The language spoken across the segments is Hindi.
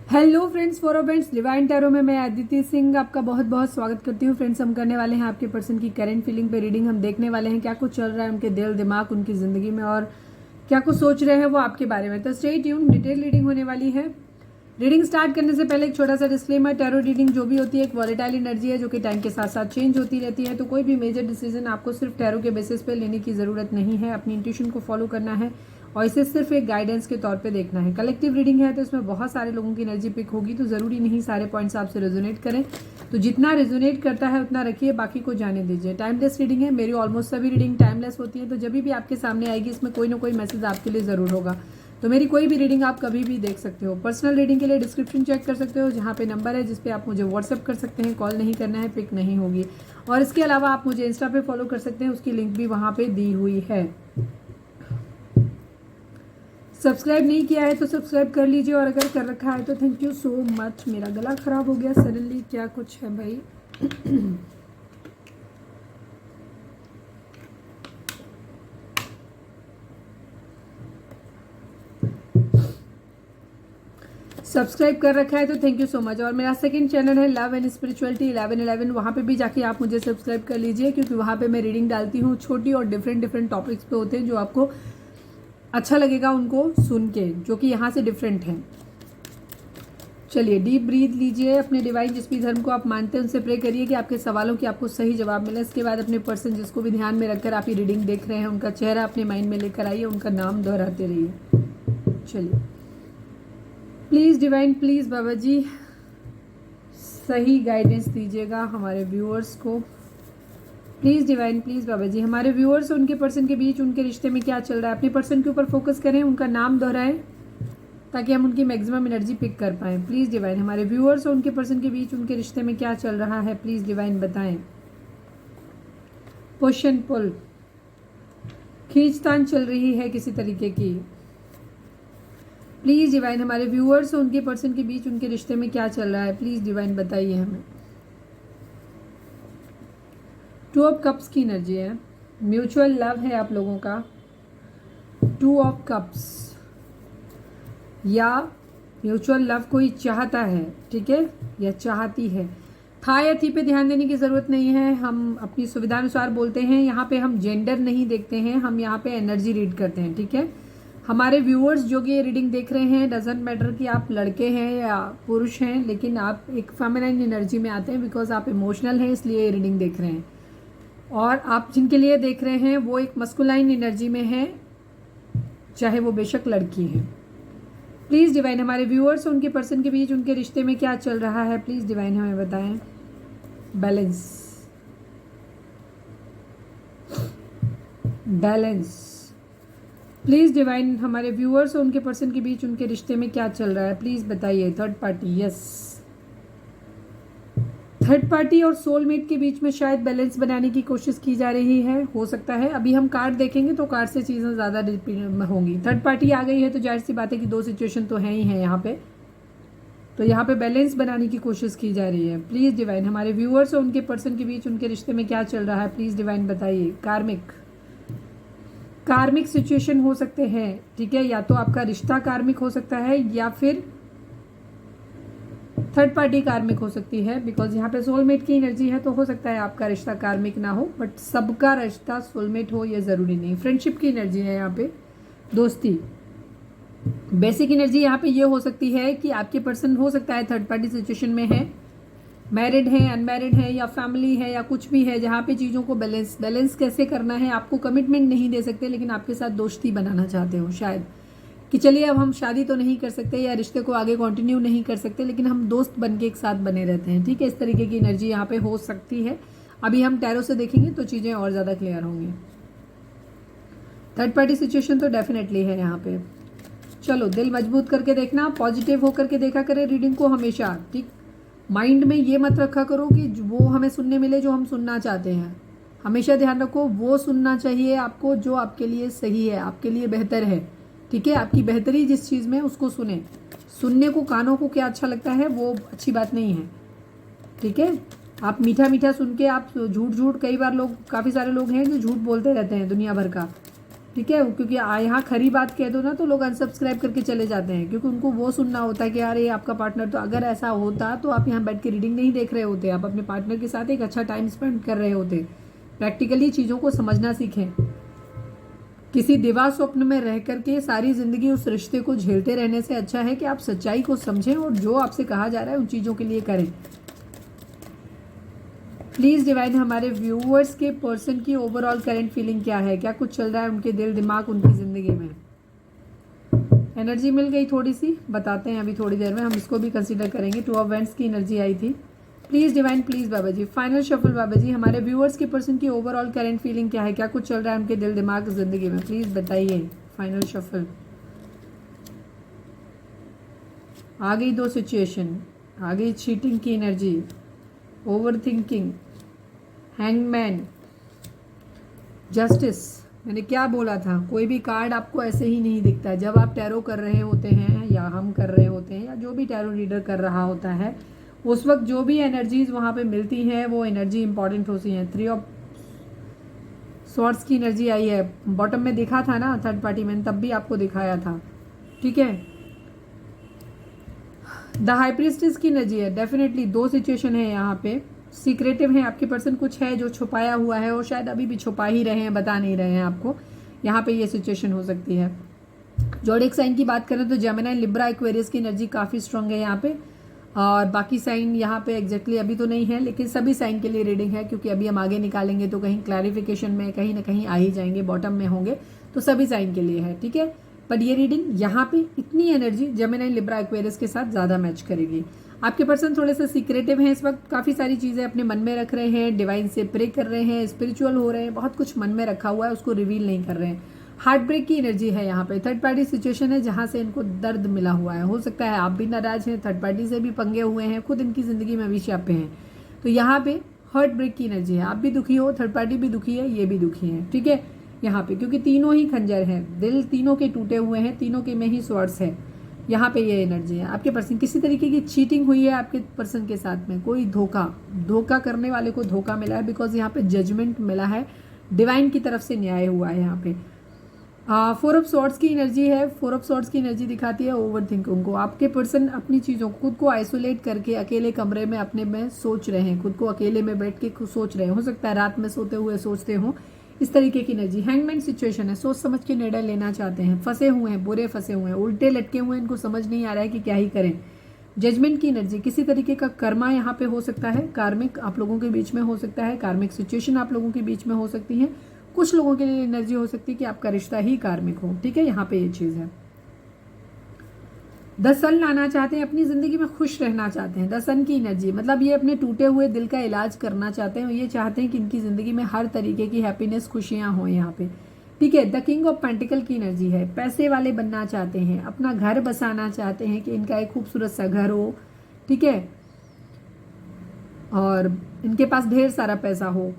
Hello friends, for friends divine tarot में मैं अदिति सिंह आपका बहुत बहुत स्वागत करती हूँ। फ्रेंड्स, हम करने वाले हैं आपके पर्सन की करंट फीलिंग पे रीडिंग। हम देखने वाले हैं क्या कुछ चल रहा है उनके दिल दिमाग उनकी ज़िंदगी में और क्या कुछ सोच रहे हैं वो आपके बारे में। तो स्टे ट्यून, डिटेल रीडिंग होने वाली है। रीडिंग स्टार्ट करने से पहले एक छोटा सा डिस्क्लेमर, टैरो रीडिंग जो भी होती है एक वॉलेटाइल एनर्जी है जो कि टाइम के साथ साथ चेंज होती रहती है। तो कोई भी मेजर डिसीजन आपको सिर्फ टैरो के बेसिस पे लेने की ज़रूरत नहीं है। अपनी इंट्यूशन को फॉलो करना है और इसे सिर्फ एक गाइडेंस के तौर पे देखना है। कलेक्टिव रीडिंग है तो इसमें बहुत सारे लोगों की एनर्जी पिक होगी, तो ज़रूरी नहीं सारे पॉइंट्स आपसे रेजोनेट करें। तो जितना रेजोनेट करता है उतना रखिए, बाकी को जाने दीजिए। टाइमलेस रीडिंग है, मेरी ऑलमोस्ट सभी रीडिंग टाइमलेस होती है। तो जब भी आपके सामने आएगी इसमें कोई ना कोई मैसेज आपके लिए ज़रूर होगा। तो मेरी कोई भी रीडिंग आप कभी भी देख सकते हो। पर्सनल रीडिंग के लिए डिस्क्रिप्शन चेक कर सकते हो, जहाँ पे नंबर है जिस पे आप मुझे व्हाट्सअप कर सकते हैं। कॉल नहीं करना है, पिक नहीं होगी। और इसके अलावा आप मुझे इंस्टा पे फॉलो कर सकते हैं, उसकी लिंक भी वहाँ पे दी हुई है। सब्सक्राइब नहीं किया है तो सब्सक्राइब कर लीजिए, और अगर कर रखा है तो थैंक यू सो मच। मेरा गला खराब हो गया सडनली, क्या कुछ है भाई। सब्सक्राइब कर रखा है तो थैंक यू सो मच। और मेरा सेकंड चैनल है लव एंड स्पिरिचुअलिटी 1111, वहाँ पे भी जाके आप मुझे सब्सक्राइब कर लीजिए, क्योंकि वहाँ पे मैं रीडिंग डालती हूँ छोटी और डिफरेंट टॉपिक्स पे होते हैं जो आपको अच्छा लगेगा उनको सुन के, जो कि यहाँ से डिफरेंट हैं। चलिए डीप ब्रीथ लीजिए, अपने डिवाइन जिस भी धर्म को आप मानते हैं उनसे प्रे करिए कि आपके सवालों की आपको सही जवाब मिले। इसके बाद अपने पर्सन जिसको भी ध्यान में रखकर आप ये रीडिंग देख रहे हैं उनका चेहरा अपने माइंड में लेकर आइए, उनका नाम दोहराते रहिए। चलिए प्लीज़ डिवाइन, प्लीज़ बाबा जी सही गाइडेंस दीजिएगा हमारे व्यूअर्स को। Please divine, please Baba ji हमारे व्यूअर्स और उनके पर्सन के बीच उनके रिश्ते में क्या चल रहा है, अपने पर्सन के ऊपर फोकस करें, उनका नाम दोहराएं ताकि हम उनकी मैक्सिमम एनर्जी पिक कर पाएँ। प्लीज़ डिवाइन हमारे व्यूअर्स और उनके पर्सन के बीच उनके रिश्ते में क्या चल रहा है, प्लीज़ डिवाइन बताएं। पुश एंड पुल, खींचतान चल रही है किसी तरीके की। प्लीज़ डिवाइन हमारे व्यूअर्स और उनके पर्सन के बीच उनके रिश्ते में क्या चल रहा है, प्लीज़ डिवाइन बताइए हमें। टू ऑफ कप्स की एनर्जी है, म्यूचुअल लव है आप लोगों का। टू ऑफ कप्स या म्यूचुअल लव कोई चाहता है, ठीक है, या चाहती है। था या थी पे ध्यान देने की ज़रूरत नहीं है, हम अपनी सुविधानुसार बोलते हैं। यहाँ पे हम जेंडर नहीं देखते हैं, हम यहाँ पे एनर्जी रीड करते हैं, ठीक है। हमारे व्यूअर्स जो कि ये रीडिंग देख रहे हैं, डजेंट मैटर कि आप लड़के हैं या पुरुष हैं, लेकिन आप एक फेमिनाइन एनर्जी में आते हैं बिकॉज आप इमोशनल हैं, इसलिए ये रीडिंग देख रहे हैं। और आप जिनके लिए देख रहे हैं वो एक मस्कुलाइन एनर्जी में है, चाहे वो बेशक लड़की है। प्लीज़ डिवाइन हमारे व्यूअर्स और उनके पर्सन के बीच उनके रिश्ते में क्या चल रहा है, प्लीज़ डिवाइन हमें बताएं। Balance, balance. प्लीज़ डिवाइन हमारे व्यूअर्स और उनके पर्सन के बीच उनके रिश्ते में क्या चल रहा है, प्लीज़ बताइए। Third party, yes, third party और सोलमेट के बीच में शायद बैलेंस बनाने की कोशिश की जा रही है, हो सकता है। अभी हम कार्ड देखेंगे तो कार्ड से चीज़ें ज़्यादा होंगी। थर्ड पार्टी आ गई है तो जाहिर सी बात है कि दो सिचुएशन तो हैं ही हैं यहाँ पे, तो यहाँ पे बैलेंस बनाने की कोशिश की जा रही है। प्लीज़ डिवाइन हमारे व्यूअर्स और उनके पर्सन के बीच उनके रिश्ते में क्या चल रहा है, प्लीज़ डिवाइन बताइए। कार्मिक, कार्मिक सिचुएशन हो सकते हैं, ठीक है, या तो आपका रिश्ता कार्मिक हो सकता है या फिर थर्ड पार्टी कार्मिक हो सकती है, बिकॉज यहाँ पे सोलमेट की एनर्जी है। तो हो सकता है आपका रिश्ता कार्मिक ना हो, बट सबका रिश्ता सोलमेट हो ये ज़रूरी नहीं। फ्रेंडशिप की एनर्जी है यहाँ पे, दोस्ती। बेसिक एनर्जी यहाँ पे ये हो सकती है कि आपके पर्सन हो सकता है थर्ड पार्टी सिचुएशन में है, मैरिड है, अनमैरिड है, या फैमिली है, या कुछ भी है, जहाँ पे चीज़ों को बैलेंस कैसे करना है। आपको कमिटमेंट नहीं दे सकते, लेकिन आपके साथ दोस्ती बनाना चाहते हो शायद, कि चलिए अब हम शादी तो नहीं कर सकते या रिश्ते को आगे कंटिन्यू नहीं कर सकते, लेकिन हम दोस्त बन के एक साथ बने रहते हैं, ठीक है। इस तरीके की एनर्जी यहाँ पे हो सकती है। अभी हम टैरो से देखेंगे तो चीज़ें और ज़्यादा क्लियर होंगी। थर्ड पार्टी सिचुएशन तो डेफिनेटली है यहाँ पे। चलो दिल मजबूत करके देखना, पॉजिटिव होकर के देखा करें रीडिंग को हमेशा, ठीक। माइंड में ये मत रखा करो कि वो हमें सुनने मिले जो हम सुनना चाहते हैं। हमेशा ध्यान रखो वो सुनना चाहिए आपको जो आपके लिए सही है, आपके लिए बेहतर है, ठीक है। आपकी बेहतरी जिस चीज़ में उसको सुने। सुनने को कानों को क्या अच्छा लगता है वो अच्छी बात नहीं है, ठीक है। आप मीठा मीठा सुन के आप झूठ, कई बार लोग, काफ़ी सारे लोग हैं जो झूठ बोलते रहते हैं दुनिया भर का, ठीक है, क्योंकि यहाँ खरी बात कह दो ना तो लोग अनसब्सक्राइब करके चले जाते हैं, क्योंकि उनको वो सुनना होता है कि यार ये आपका पार्टनर, तो अगर ऐसा होता तो आप यहाँ बैठ के रीडिंग नहीं देख रहे होते, आप अपने पार्टनर के साथ एक अच्छा टाइम स्पेंड कर रहे होते। प्रैक्टिकली चीज़ों को समझना सीखें। किसी दिवा स्वप्न में रह करके सारी जिंदगी उस रिश्ते को झेलते रहने से अच्छा है कि आप सच्चाई को समझें और जो आपसे कहा जा रहा है उन चीज़ों के लिए करें। प्लीज़ डिवाइन, हमारे व्यूअर्स के पर्सन की ओवरऑल करंट फीलिंग क्या है, क्या कुछ चल रहा है उनके दिल दिमाग उनकी ज़िंदगी में। एनर्जी मिल गई थोड़ी सी, बताते हैं अभी थोड़ी देर में, हम इसको भी कंसीडर करेंगे। 2 ऑफ वेंट्स की एनर्जी आई थी। Please divine, please Baba ji, final shuffle Baba ji, हमारे व्यूअर्स के पर्सन की ओवरऑल करंट फीलिंग क्या है, क्या कुछ चल रहा है उनके दिल दिमाग ज़िंदगी में, प्लीज़ बताइए। फाइनल शफल आ गई, 2 सिचुएशन आ गई, चीटिंग की energy, over thinking, hangman, justice. मैंने क्या बोला था, कोई भी कार्ड आपको ऐसे ही नहीं दिखता। जब आप टैरो कर रहे होते हैं या हम कर रहे होते हैं या जो भी टैरो रीडर कर रहा होता है, उस वक्त जो भी एनर्जीज वहाँ पे मिलती हैं वो एनर्जी इंपॉर्टेंट होती हैं। 3 ऑफ स्वॉर्ड्स की एनर्जी आई है, बॉटम में दिखा था ना थर्ड पार्टी में, तब भी आपको दिखाया था। ठीक है, द हाई प्रीस्टेस की एनर्जी है। डेफिनेटली 2 सिचुएशन है यहाँ पे, सीक्रेटिव है, आपके पर्सन कुछ है जो छुपाया हुआ है और शायद अभी भी छुपा ही रहे हैं, बता नहीं रहे हैं आपको। यहाँ पे ये सिचुएशन हो सकती है। जोडिक साइन की बात करें तो जेमिनी, लिब्रा, एक्वेरियस की एनर्जी काफ़ी स्ट्रांग है यहाँ पे, और बाकी साइन यहाँ पे एग्जैक्टली अभी तो नहीं है, लेकिन सभी साइन के लिए रीडिंग है, क्योंकि अभी हम आगे निकालेंगे तो कहीं क्लैरिफिकेशन में कहीं ना कहीं आ ही जाएंगे, बॉटम में होंगे, तो सभी साइन के लिए है। ठीक है, पर ये रीडिंग यहाँ पे इतनी एनर्जी जेमिनी, लिब्रा, एक्वेरियस के साथ ज़्यादा मैच करेगी। आपके पर्सन थोड़े से सीक्रेटिव हैं इस वक्त, काफ़ी सारी चीज़ें अपने मन में रख रहे हैं, डिवाइन से प्रे कर रहे हैं, स्पिरिचुअल हो रहे हैं, बहुत कुछ मन में रखा हुआ है, उसको रिवील नहीं कर रहे हैं। हार्ट ब्रेक की एनर्जी है यहाँ पे, थर्ड पार्टी सिचुएशन है जहाँ से इनको दर्द मिला हुआ है। हो सकता है आप भी नाराज हैं, थर्ड पार्टी से भी पंगे हुए हैं, खुद इनकी ज़िंदगी में भी चापे हैं, तो यहाँ पे हार्ट ब्रेक की एनर्जी है। आप भी दुखी हो, थर्ड पार्टी भी दुखी है, ये भी दुखी है। ठीक है, यहाँ पे क्योंकि तीनों ही खंजर हैं, दिल तीनों के टूटे हुए हैं, तीनों के में ही स्वॉर्ड्स है। यहाँ पे ये एनर्जी है। आपके पर्सन किसी तरीके की चीटिंग हुई है आपके पर्सन के साथ में, कोई धोखा करने वाले को धोखा मिला है, बिकॉज यहाँ पे जजमेंट मिला है, डिवाइन की तरफ से न्याय हुआ है। यहाँ पे 4 ऑफ स्वॉर्ड्स की एनर्जी है। 4 ऑफ स्वॉर्ड्स की एनर्जी दिखाती है ओवर थिंकिंग को। आपके पर्सन अपनी चीज़ों को, खुद को आइसोलेट करके अकेले कमरे में अपने में सोच रहे हैं, खुद को अकेले में बैठ के सोच रहे हैं। हो सकता है रात में सोते हुए सोचते हो, इस तरीके की एनर्जी। हैंगमैन सिचुएशन है, सोच समझ के निर्णय लेना चाहते हैं, फंसे हुए हैं, बुरे फंसे हुए हैं, उल्टे लटके हुए हैं, इनको समझ नहीं आ रहा है कि क्या ही करें। जजमेंट की एनर्जी, किसी तरीके का कर्मा यहाँ पे हो सकता है, कार्मिक आप लोगों के बीच में हो सकता है, कार्मिक सिचुएशन आप लोगों के बीच में हो सकती है। कुछ लोगों के लिए एनर्जी हो सकती है कि आपका रिश्ता ही कार्मिक हो। ठीक है, यहाँ पे ये चीज़ है। द सन लाना चाहते हैं, अपनी जिंदगी में खुश रहना चाहते हैं। द सन की एनर्जी मतलब ये अपने टूटे हुए दिल का इलाज करना चाहते हैं, ये चाहते हैं कि इनकी जिंदगी में हर तरीके की हैप्पीनेस, खुशियां हों यहाँ पे। ठीक है, द किंग ऑफ पेंटिकल की एनर्जी है, पैसे वाले बनना चाहते हैं, अपना घर बसाना चाहते हैं कि इनका एक खूबसूरत सा घर हो। ठीक है, और इनके पास ढेर सारा पैसा हो,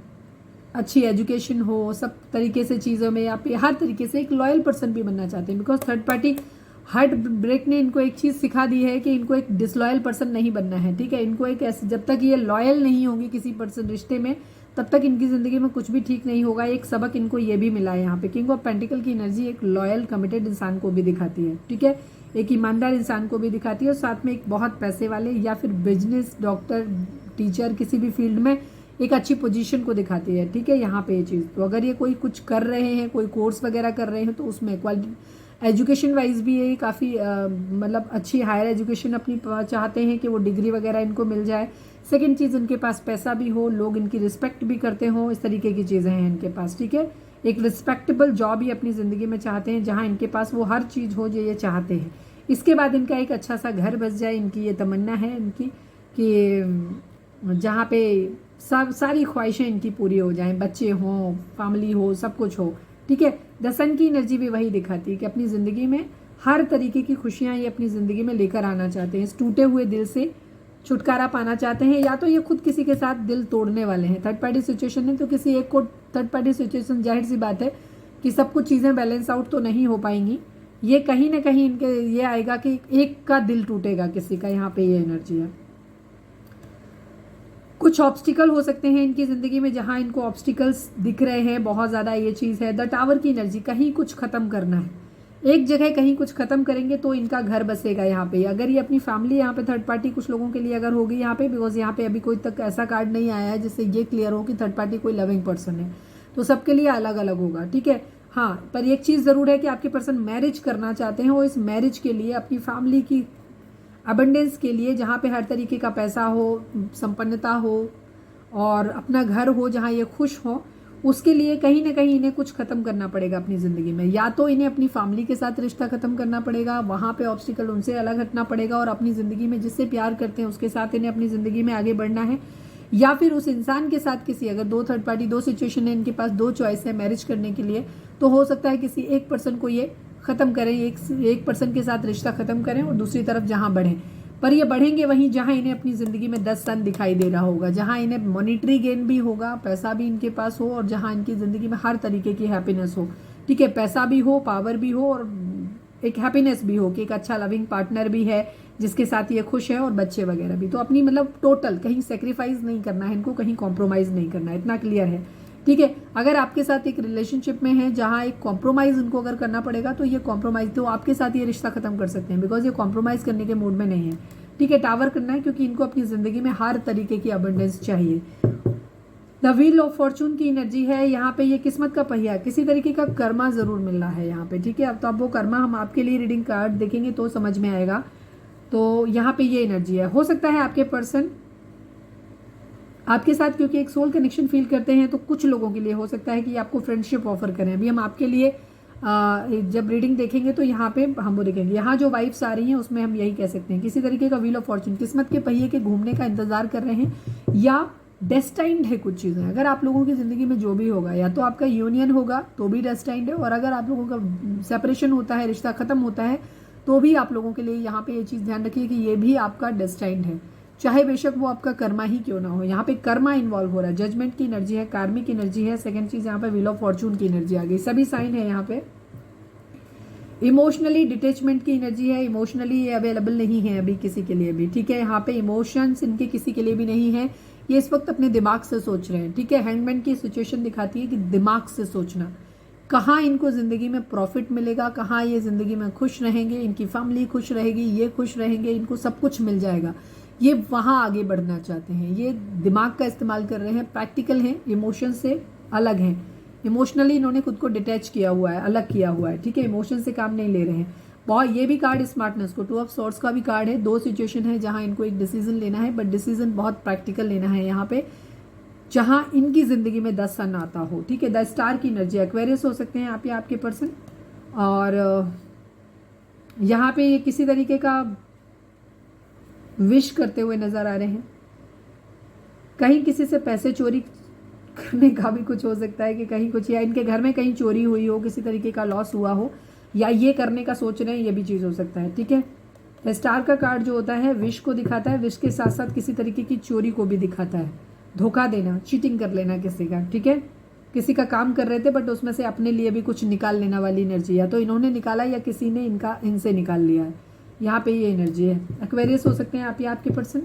अच्छी एजुकेशन हो, सब तरीके से चीज़ों में, या पे हर तरीके से एक लॉयल पर्सन भी बनना चाहते हैं। Because third party heartbreak ने इनको एक चीज़ सिखा दी है कि इनको एक डिसलॉयल पर्सन नहीं बनना है। ठीक है, इनको एक ऐसे, जब तक ये लॉयल नहीं होंगे किसी पर्सन रिश्ते में, तब तक इनकी ज़िंदगी में कुछ भी ठीक नहीं होगा। एक सबक इनको ये भी मिला है यहाँ पे। किंग ऑफ पेंटिकल की एनर्जी एक लॉयल कमिटेड इंसान को भी दिखाती है। ठीक है, एक ईमानदार इंसान को भी दिखाती है, और साथ में एक बहुत पैसे वाले या फिर बिजनेस, डॉक्टर, टीचर, किसी भी फील्ड में एक अच्छी पोजीशन को दिखाती है। ठीक है, यहाँ पे ये चीज़, तो अगर ये कोई कुछ कर रहे हैं, कोई कोर्स वगैरह कर रहे हैं, तो उसमें क्वालिटी एजुकेशन वाइज भी ये काफ़ी मतलब अच्छी हायर एजुकेशन अपनी चाहते हैं कि वो डिग्री वगैरह इनको मिल जाए। सेकंड चीज़, इनके पास पैसा भी हो, लोग इनकी रिस्पेक्ट भी करते हों, इस तरीके की चीज़ें हैं इनके पास। ठीक है, एक रिस्पेक्टेबल जॉब ही अपनी ज़िंदगी में चाहते हैं, जहाँ इनके पास वो हर चीज़ हो जो ये चाहते हैं। इसके बाद इनका एक अच्छा सा घर बस जाए, इनकी ये तमन्ना है इनकी, कि जहाँ पे सब सारी ख्वाहिशें इनकी पूरी हो जाएं, बच्चे हों, फैमिली हो, सब कुछ हो। ठीक है, द सन की एनर्जी भी वही दिखाती है कि अपनी ज़िंदगी में हर तरीके की खुशियाँ ये अपनी ज़िंदगी में लेकर आना चाहते हैं। इस टूटे हुए दिल से छुटकारा पाना चाहते हैं, या तो ये खुद किसी के साथ दिल तोड़ने वाले हैं। थर्ड पार्टी सिचुएशन है तो किसी एक को, थर्ड पार्टी सिचुएशन जाहिर सी बात है कि सब कुछ चीज़ें बैलेंस आउट तो नहीं हो पाएंगी। ये कहीं ना कहीं इनके ये आएगा कि एक का दिल टूटेगा किसी का, यहाँ पे ये एनर्जी है। कुछ ऑब्स्टिकल हो सकते हैं इनकी ज़िंदगी में, जहां इनको ऑब्स्टिकल्स दिख रहे हैं बहुत ज़्यादा, ये चीज़ है। द टावर की एनर्जी, कहीं कुछ ख़त्म करना है, एक जगह कहीं कुछ ख़त्म करेंगे तो इनका घर बसेगा यहाँ पे। अगर ये अपनी फैमिली यहाँ पे थर्ड पार्टी कुछ लोगों के लिए अगर होगी यहाँ पे, बिकॉज यहाँ पे अभी कोई तक ऐसा कार्ड नहीं आया है जिससे ये क्लियर हो कि थर्ड पार्टी कोई लविंग पर्सन है, तो सबके लिए अलग अलग होगा, ठीक है। हाँ, पर एक चीज़ ज़रूर है कि आपके पर्सन मैरिज करना चाहते हैं और इस मैरिज के लिए अपनी फैमिली की अबंडेंस के लिए, जहाँ पे हर तरीके का पैसा हो, संपन्नता हो और अपना घर हो जहाँ ये खुश हो, उसके लिए कहीं ना कहीं इन्हें कुछ खत्म करना पड़ेगा अपनी ज़िंदगी में। या तो इन्हें अपनी फैमिली के साथ रिश्ता खत्म करना पड़ेगा, वहाँ पे ऑब्स्टिकल उनसे अलग हटना पड़ेगा और अपनी ज़िंदगी में जिससे प्यार करते हैं उसके साथ इन्हें अपनी ज़िंदगी में आगे बढ़ना है। या फिर उस इंसान के साथ किसी, अगर दो थर्ड पार्टी, दो सिचुएशन है, इनके पास दो चॉइस है मैरिज करने के लिए, तो हो सकता है किसी एक पर्सन को ये ख़त्म करें, एक पर्सन के साथ रिश्ता ख़त्म करें और दूसरी तरफ जहाँ बढ़ें। पर ये बढ़ेंगे वहीं जहाँ इन्हें अपनी ज़िंदगी में 10 सन दिखाई दे रहा होगा, जहाँ इन्हें मॉनिटरी गेन भी होगा, पैसा भी इनके पास हो और जहाँ इनकी ज़िंदगी में हर तरीके की हैप्पीनेस हो, ठीक है। पैसा भी हो, पावर भी हो और एक हैप्पीनेस भी हो कि एक अच्छा लविंग पार्टनर भी है जिसके साथ ये खुश है और बच्चे वगैरह भी। तो अपनी मतलब टोटल कहीं सेक्रीफाइस नहीं करना है इनको, कहीं कॉम्प्रोमाइज़ नहीं करना है, इतना क्लियर है, ठीक है। अगर आपके साथ एक रिलेशनशिप में है जहाँ एक कॉम्प्रोमाइज़ उनको अगर करना पड़ेगा तो ये कॉम्प्रोमाइज़, तो आपके साथ ये रिश्ता खत्म कर सकते हैं, बिकॉज ये कॉम्प्रोमाइज़ करने के मूड में नहीं है, ठीक है। टावर करना है क्योंकि इनको अपनी ज़िंदगी में हर तरीके की अबंडेंस चाहिए। द व्हील ऑफ फॉर्चून की एनर्जी है यहाँ पे, ये किस्मत का पहिया, किसी तरीके का कर्मा ज़रूर मिल रहा है यहाँ पे, ठीक है। अब तो अब वो कर्मा हम आपके लिए रीडिंग कार्ड देखेंगे तो समझ में आएगा। तो यहाँ पे ये एनर्जी है। हो सकता है आपके पर्सन आपके साथ क्योंकि एक सोल कनेक्शन फील करते हैं, तो कुछ लोगों के लिए हो सकता है कि आपको फ्रेंडशिप ऑफर करें। अभी हम आपके लिए जब रीडिंग देखेंगे तो यहाँ पे हम वो देखेंगे, यहाँ जो वाइब्स आ रही हैं उसमें हम यही कह सकते हैं किसी तरीके का व्हील ऑफ फॉर्चून, किस्मत के पहिए के घूमने का इंतजार कर रहे हैं या डेस्टाइंड है कुछ चीज़ें। अगर आप लोगों की ज़िंदगी में जो भी होगा, या तो आपका यूनियन होगा तो भी डेस्टाइंड है, और अगर आप लोगों का सेपरेशन होता है, रिश्ता खत्म होता है, तो भी आप लोगों के लिए यहाँ पे ये चीज़ ध्यान रखिए कि ये भी आपका डेस्टाइंड है, चाहे बेशक वो आपका कर्मा ही क्यों ना हो। यहाँ पे कर्मा इन्वॉल्व हो रहा है, जजमेंट की एनर्जी है, कार्मिक एनर्जी है। सेकंड चीज़ यहाँ पे व्हील ऑफ फॉर्चून की एनर्जी आ गई, सभी साइन है यहाँ पे। इमोशनली डिटेचमेंट की एनर्जी है, इमोशनली ये अवेलेबल नहीं है अभी किसी के लिए भी, ठीक है। यहाँ पे इमोशंस इनके किसी के लिए भी नहीं है, ये इस वक्त अपने दिमाग से सोच रहे हैं, ठीक है। हैंगमैन की सिचुएशन दिखाती है कि दिमाग से सोचना, कहाँ इनको ज़िंदगी में प्रॉफिट मिलेगा, कहाँ ये ज़िंदगी में खुश रहेंगे, इनकी फैमिली खुश रहेगी, ये खुश रहेंगे, इनको सब कुछ मिल जाएगा, ये वहाँ आगे बढ़ना चाहते हैं। ये दिमाग का इस्तेमाल कर रहे हैं, प्रैक्टिकल हैं, इमोशन से अलग हैं। इमोशनली इन्होंने खुद को डिटैच किया हुआ है, अलग किया हुआ है, ठीक है। इमोशन से काम नहीं ले रहे हैं बहुत। ये भी कार्ड स्मार्टनेस को, 2 ऑफ सॉर्ड्स का भी कार्ड है। दो सिचुएशन है जहाँ इनको एक डिसीजन लेना है, बट डिसीजन बहुत प्रैक्टिकल लेना है यहाँ पे, जहाँ इनकी ज़िंदगी में 10 सन आता हो, ठीक है। द स्टार की एनर्जी, एक्वेरियस हो सकते हैं आप या आपके पर्सन, और यहाँ पे ये किसी तरीके का विश करते हुए नज़र आ रहे हैं। कहीं किसी से पैसे चोरी करने का भी कुछ हो सकता है कि कहीं कुछ, या इनके घर में कहीं चोरी हुई हो, किसी तरीके का लॉस हुआ हो, या ये करने का सोच रहे हैं, ये भी चीज़ हो सकता है, ठीक है। स्टार का कार्ड जो होता है विश को दिखाता है, विश के साथ साथ किसी तरीके की चोरी को भी दिखाता है, धोखा देना, चीटिंग कर लेना किसी का, ठीक है। किसी का काम कर रहे थे बट उसमें से अपने लिए भी कुछ निकाल लेना वाली एनर्जी, या तो इन्होंने निकाला या किसी ने इनसे निकाल लिया है, यहाँ पे ये एनर्जी है। एक्वेरियस हो सकते हैं आप या आपके पर्सन।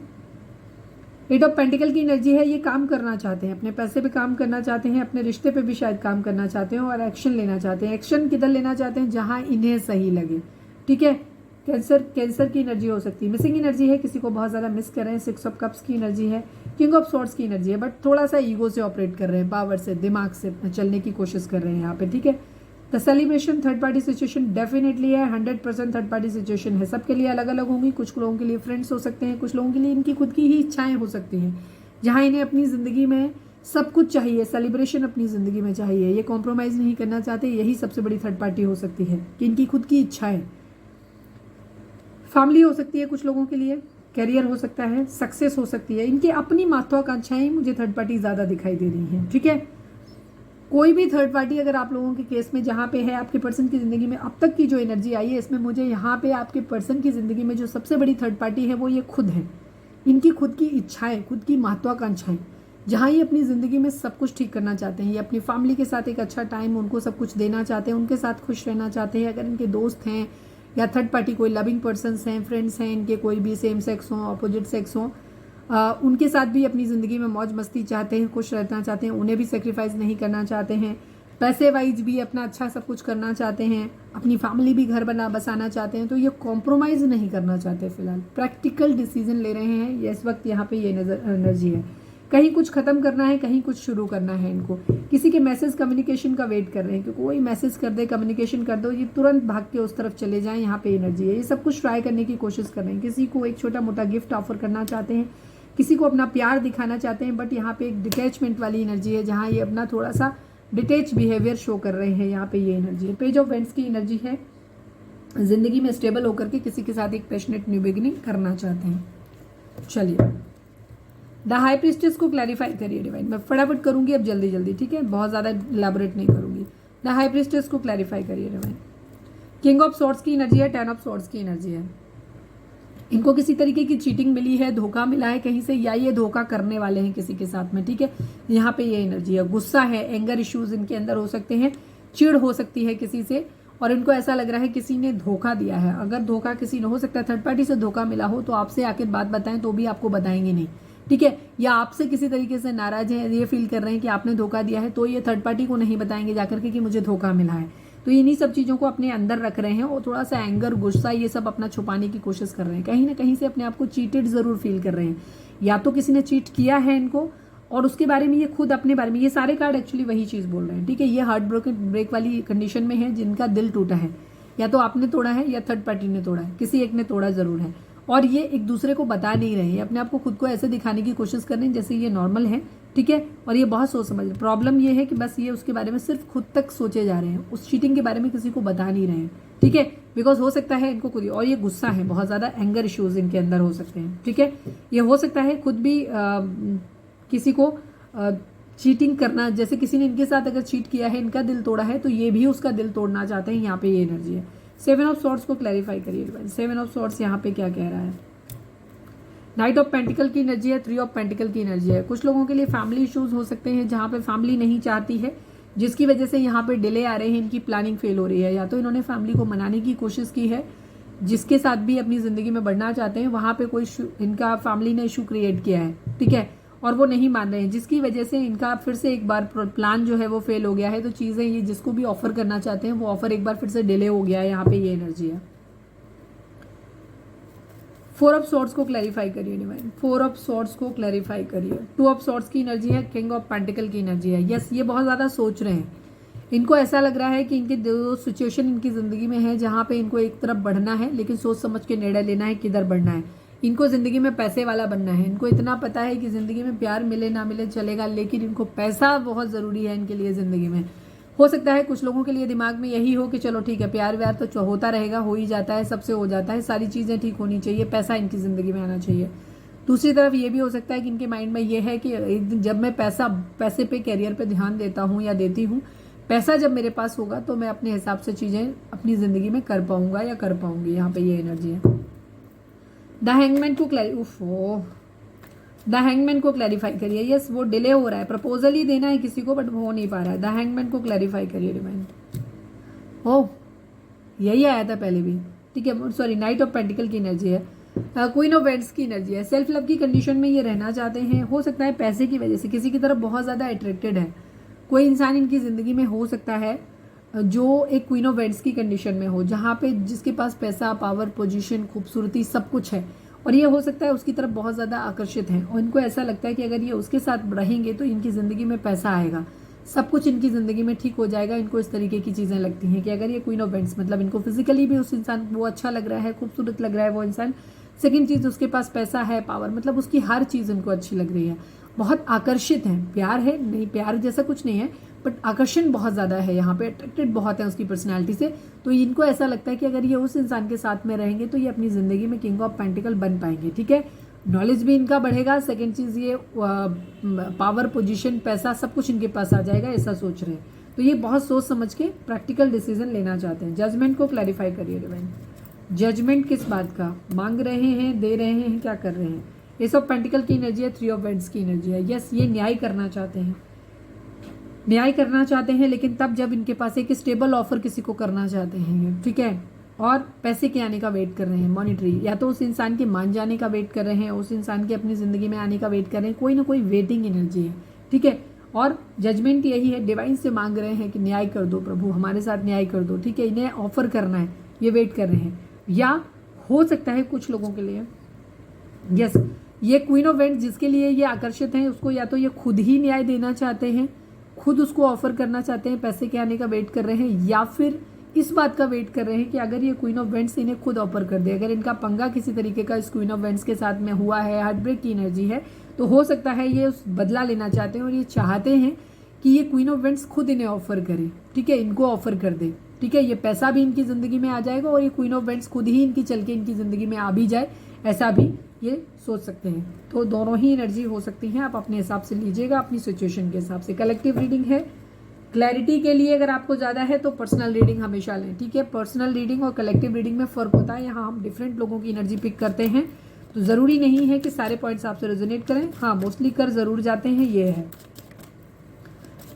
8 ऑफ पेंटिकल की एनर्जी है, ये काम करना चाहते हैं, अपने पैसे पे काम करना चाहते हैं, अपने रिश्ते पे भी शायद काम करना चाहते हैं और एक्शन लेना चाहते हैं। एक्शन किधर लेना चाहते हैं, जहाँ इन्हें सही लगे, ठीक है। कैंसर की एनर्जी हो सकती है, मिसिंग एनर्जी है, किसी को बहुत ज़्यादा मिस कर रहे हैं। 6 ऑफ कप्स की एनर्जी है, किंग ऑफ सॉर्ड्स की एनर्जी है, बट थोड़ा सा ईगो से ऑपरेट कर रहे हैं, पावर से, दिमाग से चलने की कोशिश कर रहे हैं यहाँ पे, ठीक है। The celebration third party situation definitely है, 100% थर्ड पार्टी सिचुएशन है। सबके लिए अलग अलग होंगी, कुछ लोगों के लिए फ्रेंड्स हो सकते हैं, कुछ लोगों के लिए इनकी खुद की ही इच्छाएं हो सकती हैं, जहाँ इन्हें अपनी ज़िंदगी में सब कुछ चाहिए, सेलिब्रेशन अपनी ज़िंदगी में चाहिए, ये कॉम्प्रोमाइज़ नहीं करना चाहते। यही सबसे बड़ी थर्ड पार्टी हो सकती है कि इनकी खुद की इच्छाएं। फैमिली हो सकती है कुछ लोगों के लिए, करियर हो सकता है, सक्सेस हो सकती है, इनकी अपनी महत्वाकांक्षाएं मुझे थर्ड पार्टी ज़्यादा दिखाई दे रही हैं, ठीक है। कोई भी थर्ड पार्टी अगर आप लोगों के केस में जहाँ पे है, आपके पर्सन की ज़िंदगी में अब तक की जो एनर्जी आई है, इसमें मुझे यहाँ पे आपके पर्सन की ज़िंदगी में जो सबसे बड़ी थर्ड पार्टी है वो ये खुद है। इनकी खुद की इच्छाएं, खुद की महत्वाकांक्षाएं, जहाँ ये अपनी ज़िंदगी में सब कुछ ठीक करना चाहते हैं, ये अपनी फैमिली के साथ एक अच्छा टाइम उनको सब कुछ देना चाहते हैं, उनके साथ खुश रहना चाहते हैं। अगर इनके दोस्त हैं या थर्ड पार्टी कोई लविंग पर्सन्स हैं, फ्रेंड्स हैं इनके, कोई भी सेम सेक्स हों, अपोजिट सेक्स हों, उनके साथ भी अपनी ज़िंदगी में मौज मस्ती चाहते हैं, खुश रहना चाहते हैं, उन्हें भी सेक्रीफाइस नहीं करना चाहते हैं। पैसे वाइज भी अपना अच्छा सब कुछ करना चाहते हैं, अपनी फैमिली भी घर बसाना चाहते हैं, तो ये कॉम्प्रोमाइज़ नहीं करना चाहते। फिलहाल प्रैक्टिकल डिसीजन ले रहे हैं ये इस वक्त, यहाँ पे ये एनर्जी है। कहीं कुछ खत्म करना है, कहीं कुछ शुरू करना है इनको। किसी के मैसेज कम्युनिकेशन का वेट कर रहे हैं कि कोई मैसेज कर दे, कम्युनिकेशन कर दो, ये तुरंत भाग के उस तरफ चले जाएं, यहाँ पे एनर्जी है। ये सब कुछ ट्राई करने की कोशिश कर रहे हैं। किसी को एक छोटा मोटा गिफ्ट ऑफर करना चाहते हैं, किसी को अपना प्यार दिखाना चाहते हैं, बट यहाँ पे एक डिटैचमेंट वाली एनर्जी है, जहाँ ये अपना थोड़ा सा डिटेच बिहेवियर शो कर रहे हैं। यहाँ पे ये एनर्जी है। पेज ऑफ वेंड्स की एनर्जी है। जिंदगी में स्टेबल होकर के किसी के साथ एक पैशनेट न्यू बिगिनिंग करना चाहते हैं। चलिए, द हाई प्रीस्टेस को क्लैरिफाई करिए डिवाइन। मैं फटाफट करूंगी अब, जल्दी जल्दी, ठीक है, बहुत ज़्यादा इलैबोरेट नहीं करूंगी। द हाई प्रीस्टेस को क्लैरिफाई करिए डिवाइन। किंग ऑफ सॉर्ड्स की एनर्जी है, 10 ऑफ सॉर्ड्स की एनर्जी है। इनको किसी तरीके की चीटिंग मिली है, धोखा मिला है कहीं से, या ये धोखा करने वाले हैं किसी के साथ में, ठीक है। यहाँ पे ये एनर्जी है। गुस्सा है, एंगर इश्यूज इनके अंदर हो सकते हैं, चिढ़ हो सकती है किसी से, और इनको ऐसा लग रहा है किसी ने धोखा दिया है। अगर धोखा किसी ने, हो सकता है थर्ड पार्टी से धोखा मिला हो, तो आपसे आके बात बताएं तो भी आपको बताएंगे नहीं, ठीक है। या आपसे किसी तरीके से नाराज है, ये फील कर रहे हैं कि आपने धोखा दिया है, तो ये थर्ड पार्टी को नहीं बताएंगे जाकर के कि मुझे धोखा मिला है। तो इन्हीं सब चीज़ों को अपने अंदर रख रहे हैं, और थोड़ा सा एंगर, गुस्सा, ये सब अपना छुपाने की कोशिश कर रहे हैं। कहीं ना कहीं से अपने आप को चीटेड जरूर फील कर रहे हैं। या तो किसी ने चीट किया है इनको, और उसके बारे में ये खुद अपने बारे में, ये सारे कार्ड एक्चुअली वही चीज़ बोल रहे हैं, ठीक है। ये हार्ट ब्रेक वाली कंडीशन में है, जिनका दिल टूटा है। या तो आपने तोड़ा है या थर्ड पार्टी ने तोड़ा है, किसी एक ने तोड़ा जरूर है। और ये एक दूसरे को बता नहीं रहे हैं, अपने आप को खुद को ऐसे दिखाने की कोशिश कर रहे हैं जैसे ये नॉर्मल है, ठीक है। और ये बहुत सोच समझ, प्रॉब्लम ये है कि बस ये उसके बारे में सिर्फ खुद तक सोचे जा रहे हैं, उस चीटिंग के बारे में किसी को बता नहीं रहे हैं, ठीक है। बिकॉज हो सकता है इनको खुद, और ये गुस्सा है, बहुत ज़्यादा एंगर इश्यूज इनके अंदर हो सकते हैं, ठीक है। ये हो सकता है खुद भी किसी को चीटिंग करना, जैसे किसी ने इनके साथ अगर चीट किया है, इनका दिल तोड़ा है, तो ये भी उसका दिल तोड़ना चाहते हैं। यहाँ पे ये एनर्जी है। 7 ऑफ सॉर्ड्स को क्लैरिफाई करिए। 7 ऑफ सॉर्ड्स यहाँ पे क्या कह रहा है? नाइट ऑफ पेंटिकल की एनर्जी है, 3 ऑफ पेंटिकल की एनर्जी है। कुछ लोगों के लिए फैमिली इश्यूज हो सकते हैं, जहाँ पे फैमिली नहीं चाहती है, जिसकी वजह से यहाँ पे डिले आ रहे हैं, इनकी प्लानिंग फेल हो रही है। या तो इन्होंने फैमिली को मनाने की कोशिश की है, जिसके साथ भी अपनी ज़िंदगी में बढ़ना चाहते हैं, वहाँ पे कोई इनका फैमिली ने इशू क्रिएट किया है, ठीक है, और वो नहीं मान रहे हैं, जिसकी वजह से इनका फिर से एक बार प्लान जो है वो फेल हो गया है। तो चीज़ें ये जिसको भी ऑफर करना चाहते हैं, वो ऑफर एक बार फिर से डिले हो गया है। यहाँ पे ये एनर्जी है। 4 ऑफ सॉर्ड्स को क्लैरिफाई करिए डिवाइन। 4 ऑफ सॉर्ड्स को क्लैरिफाई करिए। 2 ऑफ सॉर्ड्स की एनर्जी है, किंग ऑफ पेंटिकल की एनर्जी है। यस, ये बहुत ज़्यादा सोच रहे हैं। इनको ऐसा लग रहा है कि इनके दो सिचुएशन इनकी ज़िंदगी में है, जहाँ पे इनको एक तरफ बढ़ना है, लेकिन सोच समझ के निर्णय लेना है किधर बढ़ना है। इनको ज़िंदगी में पैसे वाला बनना है। इनको इतना पता है कि ज़िंदगी में प्यार मिले ना मिले चलेगा, लेकिन इनको पैसा बहुत ज़रूरी है इनके लिए ज़िंदगी में। हो सकता है कुछ लोगों के लिए दिमाग में यही हो कि चलो ठीक है, प्यार व्यार तो होता रहेगा, हो ही जाता है, सबसे हो जाता है, सारी चीज़ें ठीक होनी चाहिए, पैसा इनकी ज़िंदगी में आना चाहिए। दूसरी तरफ ये भी हो सकता है कि इनके माइंड में ये है कि एक दिन जब मैं पैसे पे, कैरियर पे ध्यान देता हूँ या देती हूँ, पैसा जब मेरे पास होगा तो मैं अपने हिसाब से चीज़ें अपनी ज़िंदगी में कर पाऊंगा या कर पाऊंगी। यहाँ पे ये एनर्जी है। द हैंगमैन को क्लैरिफाई करिए। यस, वो डिले हो रहा है, प्रपोजल ही देना है किसी को, बट हो नहीं पा रहा है। द हैंगमैन को क्लैरिफाई करिए डिवाइन। ओह, यही आया था पहले भी, ठीक है, सॉरी, नाइट ऑफ पेंटिकल की एनर्जी है। क्वीन ऑफ वेंड्स की एनर्जी है। सेल्फ लव की कंडीशन में ये रहना चाहते हैं। हो सकता है पैसे की वजह से किसी की तरफ बहुत ज़्यादा अट्रैक्टेड है। कोई इंसान इनकी ज़िंदगी में हो सकता है जो एक क्वीन ऑफ वेंड्स की कंडीशन में हो, जहाँ पे जिसके पास पैसा, पावर, पोजीशन, खूबसूरती सब कुछ है, और ये हो सकता है उसकी तरफ बहुत ज़्यादा आकर्षित हैं, और इनको ऐसा लगता है कि अगर ये उसके साथ रहेंगे तो इनकी ज़िंदगी में पैसा आएगा, सब कुछ इनकी ज़िंदगी में ठीक हो जाएगा। इनको इस तरीके की चीज़ें लगती हैं कि अगर ये क्वीन ऑफ वेंड्स, मतलब इनको फिजिकली भी उस इंसान वो अच्छा लग रहा है, खूबसूरत लग रहा है वो इंसान। सेकेंड चीज़, उसके पास पैसा है, पावर, मतलब उसकी हर चीज़ उनको अच्छी लग रही है, बहुत आकर्षित हैं। प्यार है नहीं, प्यार जैसा कुछ नहीं है, बट आकर्षण बहुत ज़्यादा है, यहाँ पे अट्रैक्टेड बहुत है उसकी पर्सनालिटी से। तो इनको ऐसा लगता है कि अगर ये उस इंसान के साथ में रहेंगे तो ये अपनी ज़िंदगी में किंग ऑफ पेंटिकल बन पाएंगे, ठीक है। नॉलेज भी इनका बढ़ेगा। सेकंड चीज़, ये पावर, पोजीशन, पैसा सब कुछ इनके पास आ जाएगा, ऐसा सोच रहे हैं। तो ये बहुत सोच समझ के प्रैक्टिकल डिसीजन लेना चाहते हैं। जजमेंट को क्लैरिफाई करिए डिवाइन। जजमेंट किस बात का? मांग रहे हैं, दे रहे हैं, क्या कर रहे हैं? एस ऑफ पेंटिकल की एनर्जी है, 3 ऑफ वेंड्स की एनर्जी है। यस, ये न्याय करना चाहते हैं, न्याय करना चाहते हैं, लेकिन तब जब इनके पास एक स्टेबल ऑफर किसी को करना चाहते हैं, ठीक है। और पैसे के आने का वेट कर रहे हैं, मॉनिटरी, या तो उस इंसान के मान जाने का वेट कर रहे हैं, उस इंसान के अपनी ज़िंदगी में आने का वेट कर रहे हैं, कोई ना कोई वेटिंग एनर्जी है, ठीक है। और जजमेंट यही है, डिवाइन से मांग रहे हैं कि न्याय कर दो प्रभु, हमारे साथ न्याय कर दो, ठीक है। इन्हें ऑफर करना है, ये वेट कर रहे हैं। या हो सकता है कुछ लोगों के लिए यस, ये क्वीन ऑफ वेंट्स जिसके लिए ये आकर्षित हैं, उसको या तो ये खुद ही न्याय देना चाहते हैं, खुद उसको ऑफर करना चाहते हैं, पैसे के आने का वेट कर रहे हैं, या फिर इस बात का वेट कर रहे हैं कि अगर ये क्वीन ऑफ वेंट्स इन्हें खुद ऑफर कर दे, अगर इनका पंगा किसी तरीके का इस क्वीन ऑफ वेंट्स के साथ में हुआ है, हार्ट ब्रेक की एनर्जी है, तो हो सकता है ये उस बदला लेना चाहते हैं और ये चाहते हैं कि ये क्वीन ऑफ वेंट्स खुद इन्हें ऑफर करे, ठीक है, इनको ऑफर कर दे, ठीक है। ये पैसा भी इनकी ज़िंदगी में आ जाएगा और ये क्वीन ऑफ वेंट्स खुद ही इनकी चल के इनकी ज़िंदगी में आ भी जाए, ऐसा भी ये सोच सकते हैं। तो दोनों ही एनर्जी हो सकती हैं, आप अपने हिसाब से लीजिएगा, अपनी सिचुएशन के हिसाब से। कलेक्टिव रीडिंग है, क्लैरिटी के लिए अगर आपको ज़्यादा है तो पर्सनल रीडिंग हमेशा लें, ठीक है। पर्सनल रीडिंग और कलेक्टिव रीडिंग में फ़र्क होता है, यहाँ हम डिफरेंट लोगों की एनर्जी पिक करते हैं, तो ज़रूरी नहीं है कि सारे पॉइंट्स आपसे रेजोनेट करें, हाँ मोस्टली कर ज़रूर जाते हैं, ये है।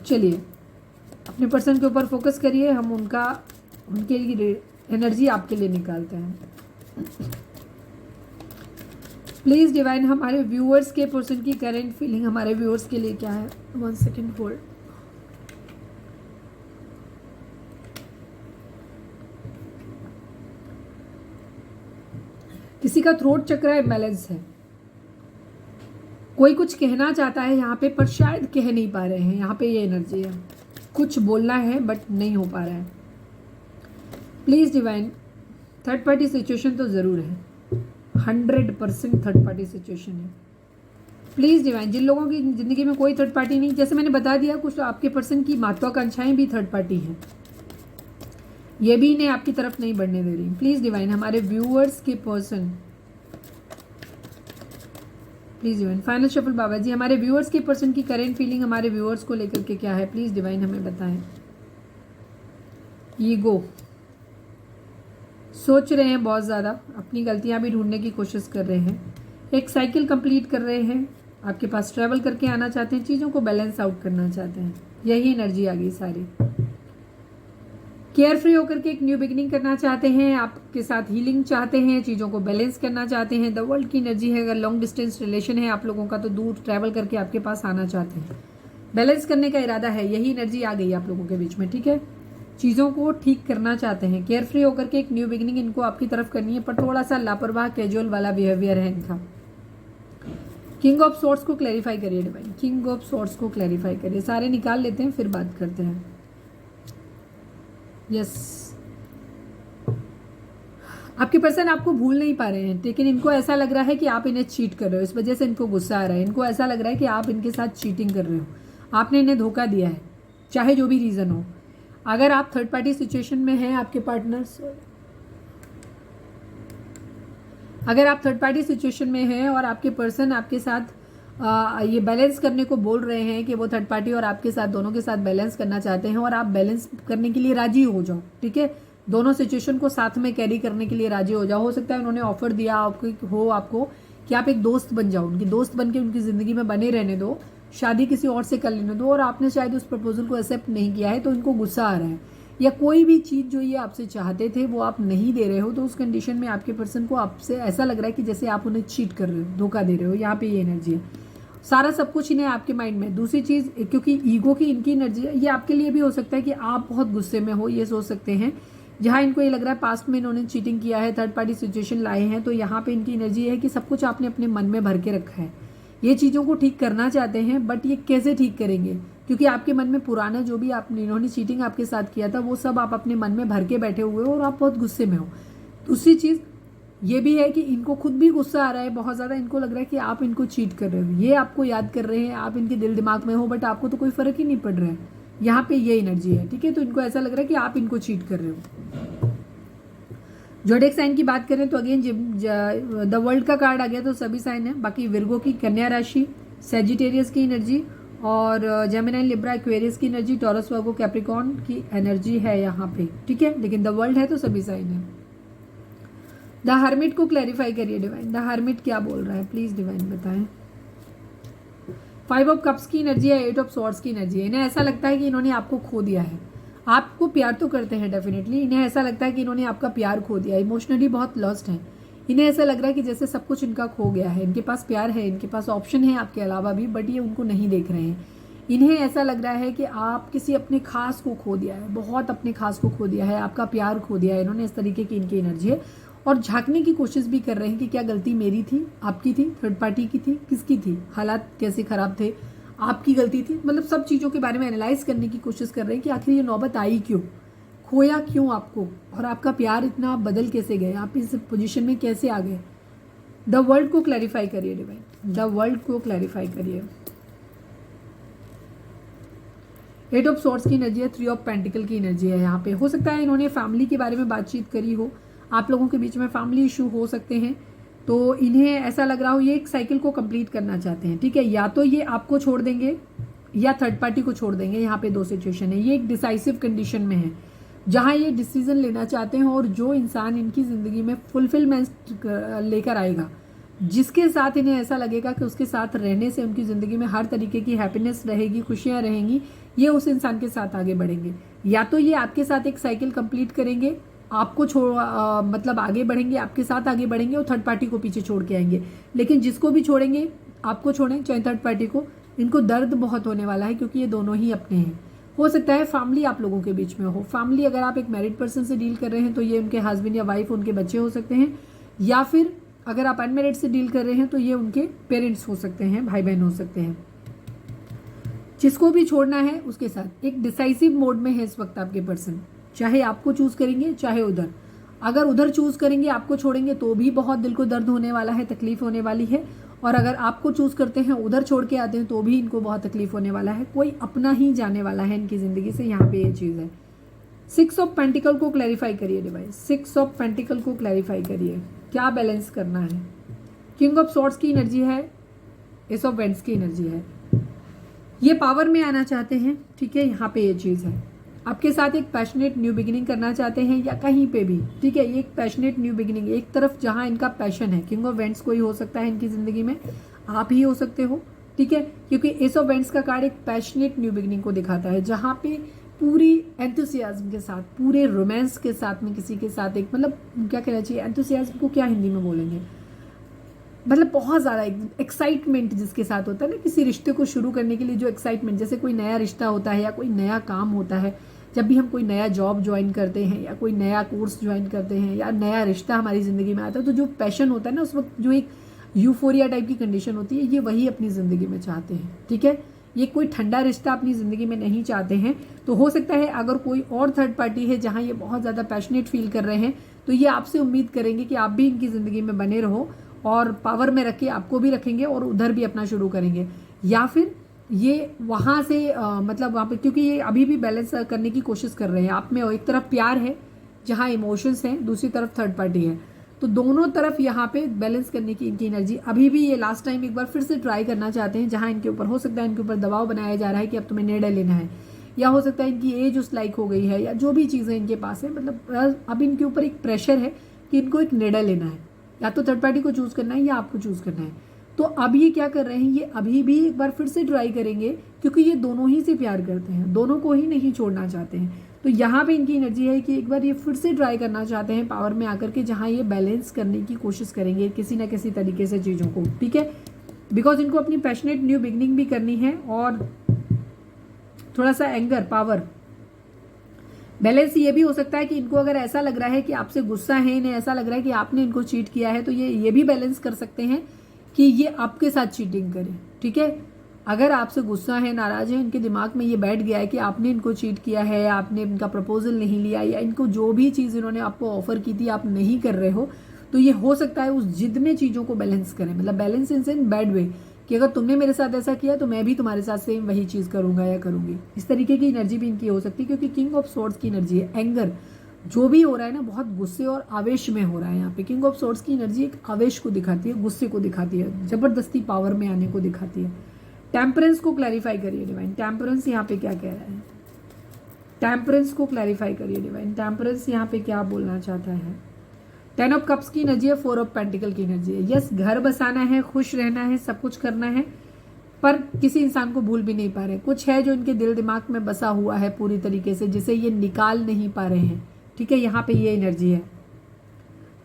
चलिए अपने पर्सन के ऊपर फोकस करिए, हम उनके लिए एनर्जी आपके लिए निकालते हैं। प्लीज़ डिवाइन, हमारे व्यूअर्स के पर्सन की करेंट फीलिंग हमारे व्यूअर्स के लिए क्या है। 1 सेकेंड होल्ड। किसी का थ्रोट चक्र इम्बैलेंस है, कोई कुछ कहना चाहता है यहाँ पे पर शायद कह नहीं पा रहे हैं, यहाँ पे ये एनर्जी है, कुछ बोलना है बट नहीं हो पा रहा है। Please divine, third party situation तो ज़रूर है, 100% थर्ड पार्टी सिचुएशन है। प्लीज़ डिवाइन, जिन लोगों की ज़िंदगी में कोई थर्ड पार्टी नहीं, जैसे मैंने बता दिया, कुछ आपके पर्सन की महत्वाकांक्षाएं भी थर्ड पार्टी हैं, ये भी इन्हें आपकी तरफ नहीं बढ़ने दे रही। प्लीज़ डिवाइन, हमारे व्यूअर्स के person, please divine, final shuffle Baba ji, हमारे व्यूअर्स के पर्सन की करेंट फीलिंग हमारे व्यूअर्स को लेकर के क्या है, प्लीज़ डिवाइन हमें बताएं। ईगो, सोच रहे हैं बहुत ज़्यादा, अपनी गलतियां भी ढूंढने की कोशिश कर रहे हैं, एक साइकिल कंप्लीट कर रहे हैं, आपके पास ट्रैवल करके आना चाहते हैं, चीज़ों को बैलेंस आउट करना चाहते हैं, यही एनर्जी आ गई सारी। केयर फ्री होकर के एक न्यू बिगिनिंग करना चाहते हैं, आपके साथ हीलिंग चाहते हैं, चीज़ों को बैलेंस करना चाहते हैं। द वर्ल्ड की एनर्जी है, अगर लॉन्ग डिस्टेंस रिलेशन है आप लोगों का तो दूर ट्रैवल करके आपके पास आना चाहते हैं, बैलेंस करने का इरादा है, यही एनर्जी आ गई आप लोगों के बीच में, ठीक है। चीज़ों को ठीक करना चाहते हैं, केयर फ्री होकर के एक न्यू बिगिनिंग इनको आपकी तरफ करनी है, पर थोड़ा सा लापरवाह कैजुअल वाला बिहेवियर है इनका। किंग ऑफ सोर्ट्स को क्लैरिफाई करिए डिवाइन, किंग ऑफ सोर्ट्स को क्लैरिफाई करिए, सारे निकाल लेते हैं फिर बात करते हैं। यस, आपके पर्सन आपको भूल नहीं पा रहे हैं, लेकिन इनको ऐसा लग रहा है कि आप इन्हें चीट कर रहे हो, इस वजह से इनको गुस्सा आ रहा है, इनको ऐसा लग रहा है कि आप इनके साथ चीटिंग कर रहे हो, आपने इन्हें धोखा दिया है, चाहे जो भी रीज़न हो। अगर आप थर्ड पार्टी सिचुएशन में हैं, आपके पार्टनर्स, अगर आप थर्ड पार्टी सिचुएशन में हैं और आपके पर्सन आपके साथ ये बैलेंस करने को बोल रहे हैं कि वो थर्ड पार्टी और आपके साथ दोनों के साथ बैलेंस करना चाहते हैं और आप बैलेंस करने के लिए राजी हो जाओ, ठीक है, दोनों सिचुएशन को साथ में कैरी करने के लिए राजी हो जाओ। हो सकता है उन्होंने ऑफर दिया आपको कि आप एक दोस्त बन जाओ, उनकी दोस्त बन के उनकी ज़िंदगी में बने रहने दो, शादी किसी और से कर लेने दो, और आपने शायद उस प्रपोजल को एक्सेप्ट नहीं किया है तो इनको गुस्सा आ रहा है, या कोई भी चीज़ जो ये आपसे चाहते थे वो आप नहीं दे रहे हो, तो उस कंडीशन में आपके पर्सन को आपसे ऐसा लग रहा है कि जैसे आप उन्हें चीट कर रहे हो, धोखा दे रहे हो, यहाँ पे ये एनर्जी है, सारा सब कुछ इन्हें आपके माइंड में। दूसरी चीज़, क्योंकि ईगो की इनकी एनर्जी है, ये आपके लिए भी हो सकता है कि आप बहुत गुस्से में हो, ये सोच सकते हैं, जहाँ इनको ये लग रहा है पास्ट में इन्होंने चीटिंग किया है, थर्ड पार्टी सिचुएशन लाए हैं, तो यहाँ पे इनकी एनर्जी है कि सब कुछ आपने अपने मन में भर के रखा है, ये चीज़ों को ठीक करना चाहते हैं, बट ये कैसे ठीक करेंगे, क्योंकि आपके मन में पुराना जो भी आपने इन्होंने चीटिंग आपके साथ किया था वो सब आप अपने मन में भर के बैठे हुए हो और आप बहुत गुस्से में हो। दूसरी चीज़ ये भी है कि इनको खुद भी गुस्सा आ रहा है बहुत ज़्यादा, इनको लग रहा है कि आप इनको चीट कर रहे हो, ये आपको याद कर रहे हैं, आप इनके दिल दिमाग में हो, बट आपको तो कोई फ़र्क ही नहीं पड़ रहा है, यहाँ पे ये एनर्जी है, ठीक है। तो इनको ऐसा लग रहा है कि आप इनको चीट कर रहे हो। ज़ोडिएक साइन की बात करें तो अगेन द वर्ल्ड का कार्ड आ गया तो सभी साइन है, बाकी विर्गो की कन्या राशि, सेजिटेरियस की एनर्जी, और जेमिनी, लिब्रा, एक्वेरियस की एनर्जी, टॉरस, वर्गो, कैप्रिकॉर्न की एनर्जी है यहाँ पे, ठीक है, लेकिन द वर्ल्ड है तो सभी साइन है। द हर्मिट को क्लैरिफाई करिए डिवाइन, द हर्मिट क्या बोल रहा है, प्लीज डिवाइन बताएं। 5 ऑफ कप्स की एनर्जी है, 8 ऑफ स्वॉर्ड्स की एनर्जी है, इन्हें ऐसा लगता है कि इन्होंने आपको खो दिया है, आपको प्यार तो करते हैं डेफिनेटली, इन्हें ऐसा लगता है कि इन्होंने आपका प्यार खो दिया, इमोशनली बहुत लॉस्ट हैं। इन्हें ऐसा लग रहा है कि जैसे सब कुछ इनका खो गया है, इनके पास प्यार है, इनके पास ऑप्शन है आपके अलावा भी, बट ये उनको नहीं देख रहे हैं। इन्हें ऐसा लग रहा है कि आप किसी अपने खास को खो दिया है, बहुत अपने खास को खो दिया है, आपका प्यार खो दिया है इन्होंने, इस तरीके की इनकी एनर्जी है। और झांकने की कोशिश भी कर रहे हैं कि क्या गलती मेरी थी, आपकी थी, थर्ड पार्टी की थी, किसकी थी, हालात कैसे खराब थे, आपकी गलती थी, मतलब सब चीज़ों के बारे में एनालाइज करने की कोशिश कर रहे हैं कि आखिर ये नौबत आई क्यों, खोया क्यों आपको, और आपका प्यार इतना बदल कैसे गए, आप इस पोजीशन में कैसे आ गए। द वर्ल्ड को क्लैरिफाई करिए डिवाइन, द वर्ल्ड को क्लैरिफाई करिए। एट ऑफ सॉर्ड्स की एनर्जी है, थ्री ऑफ पेंटिकल की एनर्जी है। यहाँ पे हो सकता है इन्होंने फैमिली के बारे में बातचीत करी हो, आप लोगों के बीच में फैमिली इशू हो सकते हैं, तो इन्हें ऐसा लग रहा हो ये एक साइकिल को कंप्लीट करना चाहते हैं, ठीक है। या तो ये आपको छोड़ देंगे या थर्ड पार्टी को छोड़ देंगे, यहाँ पे दो सिचुएशन है। ये एक डिसाइसिव कंडीशन में है जहाँ ये डिसीजन लेना चाहते हैं, और जो इंसान इनकी ज़िंदगी में फुलफिलमेंट लेकर आएगा, जिसके साथ इन्हें ऐसा लगेगा कि उसके साथ रहने से उनकी ज़िंदगी में हर तरीके की हैप्पीनेस रहेगी, खुशियाँ रहेंगी, ये उस इंसान के साथ आगे बढ़ेंगे। या तो ये आपके साथ एक साइकिल कंप्लीट करेंगे, आपको मतलब आगे बढ़ेंगे, आपके साथ आगे बढ़ेंगे और थर्ड पार्टी को पीछे छोड़ के आएंगे। लेकिन जिसको भी छोड़ेंगे, आपको छोड़ें चाहे थर्ड पार्टी को, इनको दर्द बहुत होने वाला है, क्योंकि ये दोनों ही अपने हैं। हो सकता है फैमिली आप लोगों के बीच में हो, फैमिली अगर आप एक मैरिड पर्सन से डील कर रहे हैं तो ये उनके हस्बैंड या वाइफ, उनके बच्चे हो सकते हैं, या फिर अगर आप अनमैरिड से डील कर रहे हैं तो ये उनके पेरेंट्स हो सकते हैं, भाई बहन हो सकते हैं। जिसको भी छोड़ना है उसके साथ एक डिसाइसिव मोड में है इस वक्त आपके पर्सन, चाहे आपको चूज करेंगे चाहे उधर। अगर उधर चूज करेंगे, आपको छोड़ेंगे, तो भी बहुत दिल को दर्द होने वाला है, तकलीफ होने वाली है। और अगर आपको चूज करते हैं, उधर छोड़ के आते हैं, तो भी इनको बहुत तकलीफ होने वाला है, कोई अपना ही जाने वाला है इनकी जिंदगी से। यहाँ पे ये चीज़ है। सिक्स ऑफ पेंटिकल को क्लैरिफाई करिए डिवाइन, सिक्स ऑफ पेंटिकल को क्लैरिफाई करिए, क्या बैलेंस करना है। किंग ऑफ सॉर्ड्स की एनर्जी है, एस ऑफ वेंड्स की एनर्जी है। ये पावर में आना चाहते हैं, ठीक है, यहाँ पे ये चीज़ है। आपके साथ एक पैशनेट न्यू बिगिनिंग करना चाहते हैं, या कहीं पे भी, ठीक है, ये एक पैशनेट न्यू बिगिनिंग, एक तरफ जहाँ इनका पैशन है। किंग ऑफ वेंड्स कोई हो सकता है इनकी जिंदगी में, आप ही हो सकते हो, ठीक है, क्योंकि एस ऑफ वेंड्स का कार्ड एक पैशनेट न्यू बिगिनिंग को दिखाता है, जहाँ पे पूरी एंथुसियाज्म के साथ, पूरे रोमांस के साथ में किसी के साथ एक, मतलब क्या कहना चाहिए, एंथुसियाज्म को क्या हिंदी में बोलेंगे, मतलब बहुत ज़्यादा एक्साइटमेंट जिसके साथ होता है ना, किसी रिश्ते को शुरू करने के लिए जो एक्साइटमेंट, जैसे कोई नया रिश्ता होता है या कोई नया काम होता है, जब भी हम कोई नया जॉब ज्वाइन करते हैं या कोई नया कोर्स ज्वाइन करते हैं या नया रिश्ता हमारी ज़िंदगी में आता है, तो जो पैशन होता है ना, उस वक्त जो एक यूफोरिया टाइप की कंडीशन होती है, ये वही अपनी ज़िंदगी में चाहते हैं, ठीक है। ये कोई ठंडा रिश्ता अपनी ज़िंदगी में नहीं चाहते हैं। तो हो सकता है अगर कोई और थर्ड पार्टी है जहाँ ये बहुत ज़्यादा पैशनेट फील कर रहे हैं, तो ये आपसे उम्मीद करेंगे कि आप भी इनकी ज़िंदगी में बने रहो, और पावर में रख के आपको भी रखेंगे और उधर भी अपना शुरू करेंगे। या फिर ये वहाँ से मतलब वहाँ पे, क्योंकि ये अभी भी बैलेंस करने की कोशिश कर रहे हैं। आप में एक तरफ प्यार है जहाँ इमोशंस हैं, दूसरी तरफ थर्ड पार्टी है, तो दोनों तरफ यहाँ पे बैलेंस करने की इनकी एनर्जी अभी भी, ये लास्ट टाइम एक बार फिर से ट्राई करना चाहते हैं, जहाँ इनके ऊपर हो सकता है इनके ऊपर दबाव बनाया जा रहा है कि अब तुम्हें निर्णय लेना है, या हो सकता है इनकी एज उस लाइक हो गई है, या जो भी चीज़ें इनके पास है, मतलब अब इनके ऊपर एक प्रेशर है कि इनको एक निर्णय लेना है, या तो थर्ड पार्टी को चूज करना है या आपको चूज करना है। तो अब ये क्या कर रहे हैं, ये अभी भी एक बार फिर से ट्राई करेंगे, क्योंकि ये दोनों ही से प्यार करते हैं, दोनों को ही नहीं छोड़ना चाहते हैं। तो यहाँ पे इनकी एनर्जी है कि एक बार ये फिर से ट्राई करना चाहते हैं पावर में आकर के, जहाँ ये बैलेंस करने की कोशिश करेंगे किसी ना किसी तरीके से चीज़ों को, ठीक है, बिकॉज इनको अपनी पैशनेट न्यू बिगनिंग भी करनी है, और थोड़ा सा एंगर, पावर बैलेंस। ये भी हो सकता है कि इनको अगर ऐसा लग रहा है कि आपसे गुस्सा है, इन्हें ऐसा लग रहा है कि आपने इनको चीट किया है, तो ये भी बैलेंस कर सकते हैं कि ये आपके साथ चीटिंग करें, ठीक है। अगर आपसे गुस्सा है, नाराज है, इनके दिमाग में ये बैठ गया है कि आपने इनको चीट किया है, आपने इनका प्रपोजल नहीं लिया, या इनको जो भी चीज़ इन्होंने आपको ऑफर की थी आप नहीं कर रहे हो, तो ये हो सकता है उस जिद में चीज़ों को बैलेंस करें, मतलब बैलेंस इन बैड वे, कि अगर तुमने मेरे साथ ऐसा किया तो मैं भी तुम्हारे साथ सेम वही चीज़ करूंगा या करूंगी। इस तरीके की एनर्जी भी इनकी हो सकती है, क्योंकि किंग ऑफ सोर्ड्स की एनर्जी है एंगर, जो भी हो रहा है ना बहुत गुस्से और आवेश में हो रहा है। यहाँ पे किंग ऑफ सोर्ड्स की एनर्जी एक आवेश को दिखाती है, गुस्से को दिखाती है, जबरदस्ती पावर में आने को दिखाती है। टेम्परेंस को क्लैरिफाई करिए डिवाइन, टेम्परेंस यहाँ पे क्या कह रहा है, टेम्परेंस को क्लैरिफाई करिए डिवाइन, टेम्परेंस यहाँ पे क्या बोलना चाहता है। 10 ऑफ कप्स की एनर्जी है, 4 ऑफ पेंटिकल की एनर्जी है। यस, घर बसाना है, खुश रहना है, सब कुछ करना है, पर किसी इंसान को भूल भी नहीं पा रहे। कुछ है जो इनके दिल दिमाग में बसा हुआ है पूरी तरीके से, जिसे ये निकाल नहीं पा रहे हैं। ठीक है, यहाँ पे ये एनर्जी है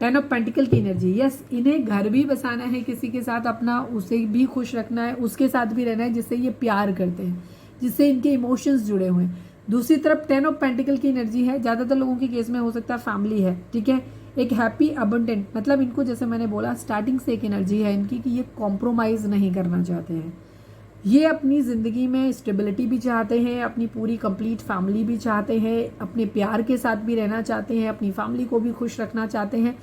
10 ऑफ पेंटिकल की एनर्जी। यस, इन्हें घर भी बसाना है किसी के साथ अपना, उसे भी खुश रखना है, उसके साथ भी रहना है जिससे ये प्यार करते हैं, जिससे इनके इमोशंस जुड़े हुए हैं। दूसरी तरफ 10 ऑफ पेंटिकल की एनर्जी है, ज़्यादातर लोगों के केस में हो सकता है फैमिली है। ठीक है, एक हैप्पी अबंडेंट, मतलब इनको जैसे मैंने बोला स्टार्टिंग से एक एनर्जी है इनकी कि ये कॉम्प्रोमाइज़ नहीं करना चाहते हैं। ये अपनी ज़िंदगी में स्टेबिलिटी भी चाहते हैं, अपनी पूरी कंप्लीट फैमिली भी चाहते हैं, अपने प्यार के साथ भी रहना चाहते हैं, अपनी फैमिली को भी खुश रखना चाहते हैं।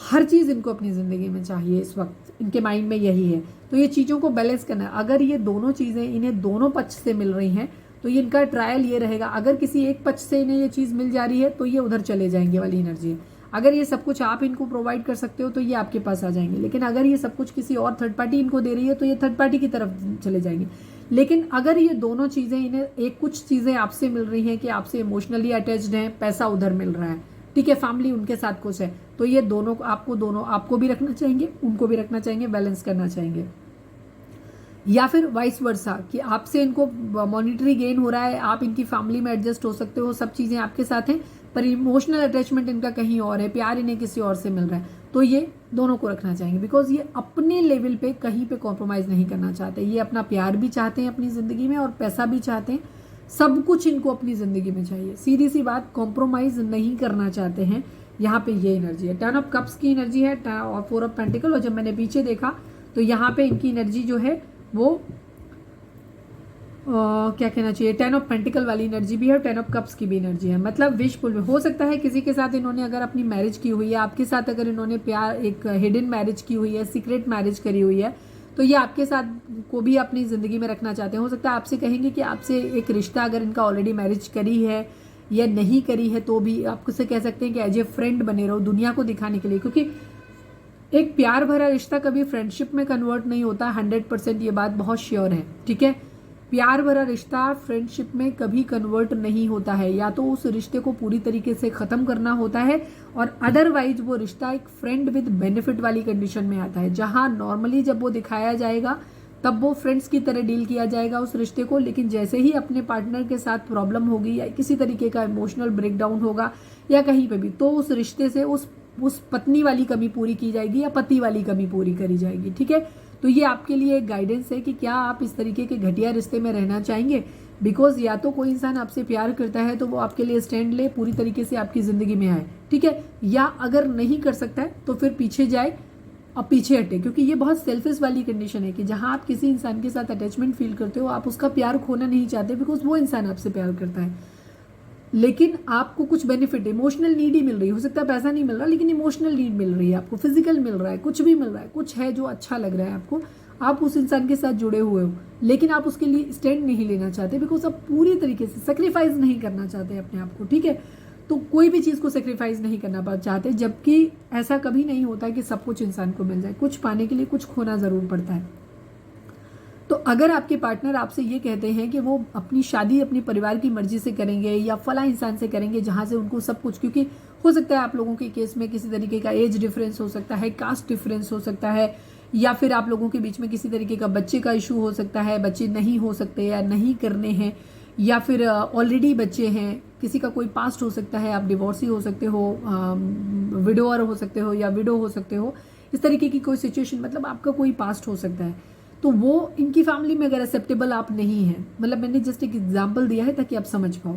हर चीज़ इनको अपनी ज़िंदगी में चाहिए इस वक्त, इनके माइंड में यही है। तो ये चीज़ों को बैलेंस करना है। अगर ये दोनों चीज़ें इन्हें दोनों पक्ष से मिल रही हैं तो ये इनका ट्रायल ये रहेगा। अगर किसी एक पक्ष से इन्हें ये चीज़ मिल जा रही है तो ये उधर चले जाएंगे वाली एनर्जी है। अगर ये सब कुछ आप इनको प्रोवाइड कर सकते हो तो ये आपके पास आ जाएंगे, लेकिन अगर ये सब कुछ किसी और थर्ड पार्टी इनको दे रही है तो ये थर्ड पार्टी की तरफ चले जाएंगे। लेकिन अगर ये दोनों चीज़ें इन्हें एक कुछ चीज़ें आपसे मिल रही हैं कि आपसे इमोशनली अटैच्ड हैं, पैसा उधर मिल रहा है, ठीक है, फैमिली उनके साथ खुश है, तो ये दोनों आपको भी रखना चाहेंगे, उनको भी रखना चाहेंगे, बैलेंस करना चाहेंगे। या फिर वाइस वर्सा कि आपसे इनको मॉनिटरी गेन हो रहा है, आप इनकी फैमिली में एडजस्ट हो सकते हो, सब चीज़ें आपके साथ हैं, पर इमोशनल अटैचमेंट इनका कहीं और है, प्यार इन्हें किसी और से मिल रहा है, तो ये दोनों को रखना चाहेंगे। बिकॉज ये अपने लेवल पे कहीं पे कॉम्प्रोमाइज़ नहीं करना चाहते। ये अपना प्यार भी चाहते हैं अपनी ज़िंदगी में और पैसा भी चाहते हैं, सब कुछ इनको अपनी ज़िंदगी में चाहिए। सीधी सी बात, कॉम्प्रोमाइज़ नहीं करना चाहते हैं। यहाँ पे ये एनर्जी है। 10 ऑफ कप्स की एनर्जी है और 4 ऑफ पेंटिकल। और जब मैंने पीछे देखा तो यहाँ पे इनकी एनर्जी जो है वो क्या कहना चाहिए, 10 ऑफ पेंटिकल वाली एनर्जी भी है और 10 ऑफ कप्स की भी एनर्जी है। मतलब विशफुल में हो सकता है किसी के साथ इन्होंने अगर अपनी मैरिज की हुई है, आपके साथ अगर इन्होंने प्यार एक हिडन मैरिज की हुई है, सीक्रेट मैरिज करी हुई है, तो ये आपके साथ को भी अपनी ज़िंदगी में रखना चाहते हैं। हो सकता है आपसे कहेंगे कि आपसे एक रिश्ता अगर इनका ऑलरेडी मैरिज करी है या नहीं करी है तो भी आप उससे कह सकते हैं कि एज ए फ्रेंड बने रहो दुनिया को दिखाने के लिए, क्योंकि एक प्यार भरा रिश्ता कभी फ्रेंडशिप में कन्वर्ट नहीं होता। 100% ये बात बहुत श्योर है। ठीक है, प्यार भरा रिश्ता फ्रेंडशिप में कभी कन्वर्ट नहीं होता है। या तो उस रिश्ते को पूरी तरीके से ख़त्म करना होता है और अदरवाइज वो रिश्ता एक फ्रेंड विद बेनिफिट वाली कंडीशन में आता है, जहां नॉर्मली जब वो दिखाया जाएगा तब वो फ्रेंड्स की तरह डील किया जाएगा उस रिश्ते को। लेकिन जैसे ही अपने पार्टनर के साथ प्रॉब्लम होगी या किसी तरीके का इमोशनल ब्रेकडाउन होगा या कहीं पे भी, तो उस रिश्ते से उस पत्नी वाली कमी पूरी की जाएगी या पति वाली कमी पूरी करी जाएगी। ठीक है, तो ये आपके लिए एक गाइडेंस है कि क्या आप इस तरीके के घटिया रिश्ते में रहना चाहेंगे। बिकॉज या तो कोई इंसान आपसे प्यार करता है तो वो आपके लिए स्टैंड ले, पूरी तरीके से आपकी ज़िंदगी में आए, ठीक है, या अगर नहीं कर सकता है तो फिर पीछे जाए और पीछे हटे। क्योंकि ये बहुत सेल्फिश वाली कंडीशन है कि जहाँ आप किसी इंसान के साथ अटैचमेंट फील करते हो, आप उसका प्यार खोना नहीं चाहते बिकॉज वो इंसान आपसे प्यार करता है, लेकिन आपको कुछ बेनिफिट, इमोशनल नीड ही मिल रही है। हो सकता है पैसा नहीं मिल रहा लेकिन इमोशनल नीड मिल रही है आपको, फिजिकल मिल रहा है, कुछ भी मिल रहा है, कुछ है जो अच्छा लग रहा है आपको, आप उस इंसान के साथ जुड़े हुए हो, लेकिन आप उसके लिए स्टैंड नहीं लेना चाहते बिकॉज आप पूरी तरीके से सेक्रीफाइस नहीं करना चाहते अपने आप को। ठीक है, तो कोई भी चीज़ को सेक्रीफाइस नहीं करना चाहते, जबकि ऐसा कभी नहीं होता कि सब कुछ इंसान को मिल जाए। कुछ पाने के लिए कुछ खोना ज़रूर पड़ता है। तो अगर आपके पार्टनर आपसे ये कहते हैं कि वो अपनी शादी अपने परिवार की मर्जी से करेंगे या फला इंसान से करेंगे जहाँ से उनको सब कुछ, क्योंकि हो सकता है आप लोगों के केस में किसी तरीके का एज डिफरेंस हो सकता है, कास्ट डिफरेंस हो सकता है, या फिर आप लोगों के बीच में किसी तरीके का बच्चे का इशू हो सकता है, बच्चे नहीं हो सकते या नहीं करने हैं, या फिर ऑलरेडी बच्चे हैं, किसी का कोई पास्ट हो सकता है, आप डिवोर्सी हो सकते हो, विडोअर हो सकते हो या विडो हो सकते हो, इस तरीके की कोई सिचुएशन, मतलब आपका कोई पास्ट हो सकता है। तो वो इनकी फैमिली में अगर एक्सेप्टेबल आप नहीं हैं, मतलब मैंने जस्ट एक एग्जांपल दिया है ताकि आप समझ पाओ,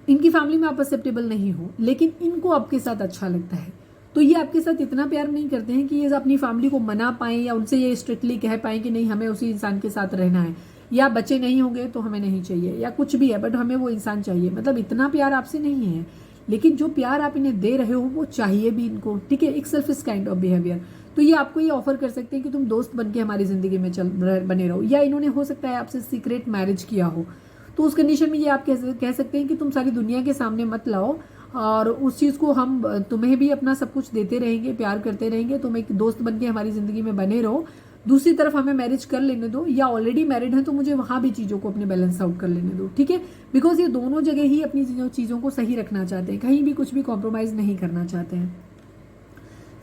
इनकी फैमिली में आप एक्सेप्टेबल नहीं हो लेकिन इनको आपके साथ अच्छा लगता है, तो ये आपके साथ इतना प्यार नहीं करते हैं कि ये अपनी फैमिली को मना पाएं या उनसे ये स्ट्रिक्टली कह पाएं कि नहीं हमें उसी इंसान के साथ रहना है, या बच्चे नहीं होंगे तो हमें नहीं चाहिए, या कुछ भी है बट हमें वो इंसान चाहिए। मतलब इतना प्यार आपसे नहीं है, लेकिन जो प्यार आप इन्हें दे रहे हो वो चाहिए भी इनको। ठीक है, एक सेल्फिश काइंड ऑफ बिहेवियर। तो ये आपको ये ऑफर कर सकते हैं कि तुम दोस्त बन के हमारी ज़िंदगी में बने रहो, या इन्होंने हो सकता है आपसे सीक्रेट मैरिज किया हो, तो उस कंडीशन में ये आप कह सकते हैं कि तुम सारी दुनिया के सामने मत लाओ और उस चीज़ को हम तुम्हें भी अपना सब कुछ देते रहेंगे, प्यार करते रहेंगे, तुम एक दोस्त बन के हमारी ज़िंदगी में बने रहो, दूसरी तरफ हमें मैरिज कर लेने दो, या ऑलरेडी मैरिड हैं तो मुझे वहाँ भी चीज़ों को अपने बैलेंस आउट कर लेने दो। ठीक है, बिकॉज ये दोनों जगह ही अपनी चीज़ों को सही रखना चाहते हैं, कहीं भी कुछ भी कॉम्प्रोमाइज़ नहीं करना चाहते हैं।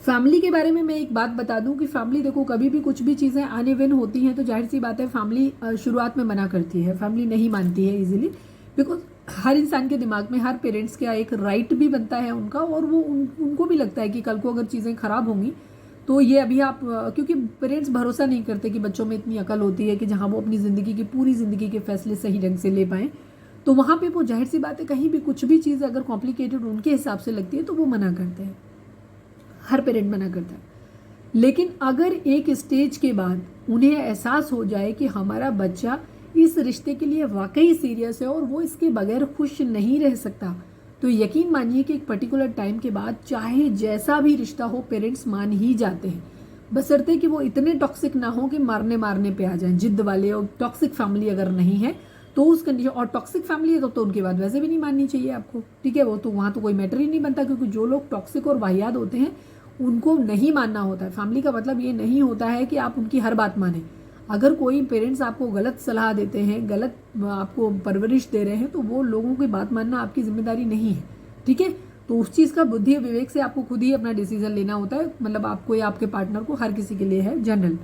फैमिली के बारे में मैं एक बात बता दूं कि फैमिली देखो कभी भी कुछ भी चीज़ें आने वेन होती हैं तो जाहिर सी बात है फैमिली शुरुआत में मना करती है, फैमिली नहीं मानती है इजीली, बिकॉज हर इंसान के दिमाग में हर पेरेंट्स का एक राइट भी बनता है उनका, और वो उनको भी लगता है कि कल को अगर चीज़ें खराब होंगी तो ये अभी आप क्योंकि पेरेंट्स भरोसा नहीं करते कि बच्चों में इतनी अकल होती है कि जहाँ वो अपनी ज़िंदगी की पूरी ज़िंदगी के फैसले सही ढंग से ले पाएँ, तो वहाँ पे वो जाहिर सी बात है कहीं भी कुछ भी चीज़ अगर कॉम्प्लिकेटेड उनके हिसाब से लगती है तो वो मना करते हैं, हर पेरेंट मना करता है। लेकिन अगर एक स्टेज के बाद उन्हें एहसास हो जाए कि हमारा बच्चा इस रिश्ते के लिए वाकई सीरियस है और वो इसके बगैर खुश नहीं रह सकता, तो यकीन मानिए कि एक पर्टिकुलर टाइम के बाद चाहे जैसा भी रिश्ता हो पेरेंट्स मान ही जाते हैं, बशर्ते कि वो इतने टॉक्सिक ना हो कि मारने पे आ जाएं, जिद्द वाले। और टॉक्सिक फैमिली अगर नहीं है तो उस कंडीशन, और टॉक्सिक फैमिली है तो उनकी बात वैसे भी नहीं माननी चाहिए आपको, ठीक है, वो तो वहाँ तो कोई मैटर ही नहीं बनता, क्योंकि जो लोग टॉक्सिक और वाहियात होते हैं उनको नहीं मानना होता है। फैमिली का मतलब ये नहीं होता है कि आप उनकी हर बात माने। अगर कोई पेरेंट्स आपको गलत सलाह देते हैं, गलत आपको परवरिश दे रहे हैं, तो वो लोगों की बात मानना आपकी जिम्मेदारी नहीं है, ठीक है। तो उस चीज़ का बुद्धि विवेक से आपको खुद ही अपना डिसीजन लेना होता है, मतलब आपको या आपके पार्टनर को, हर किसी के लिए है जनरल।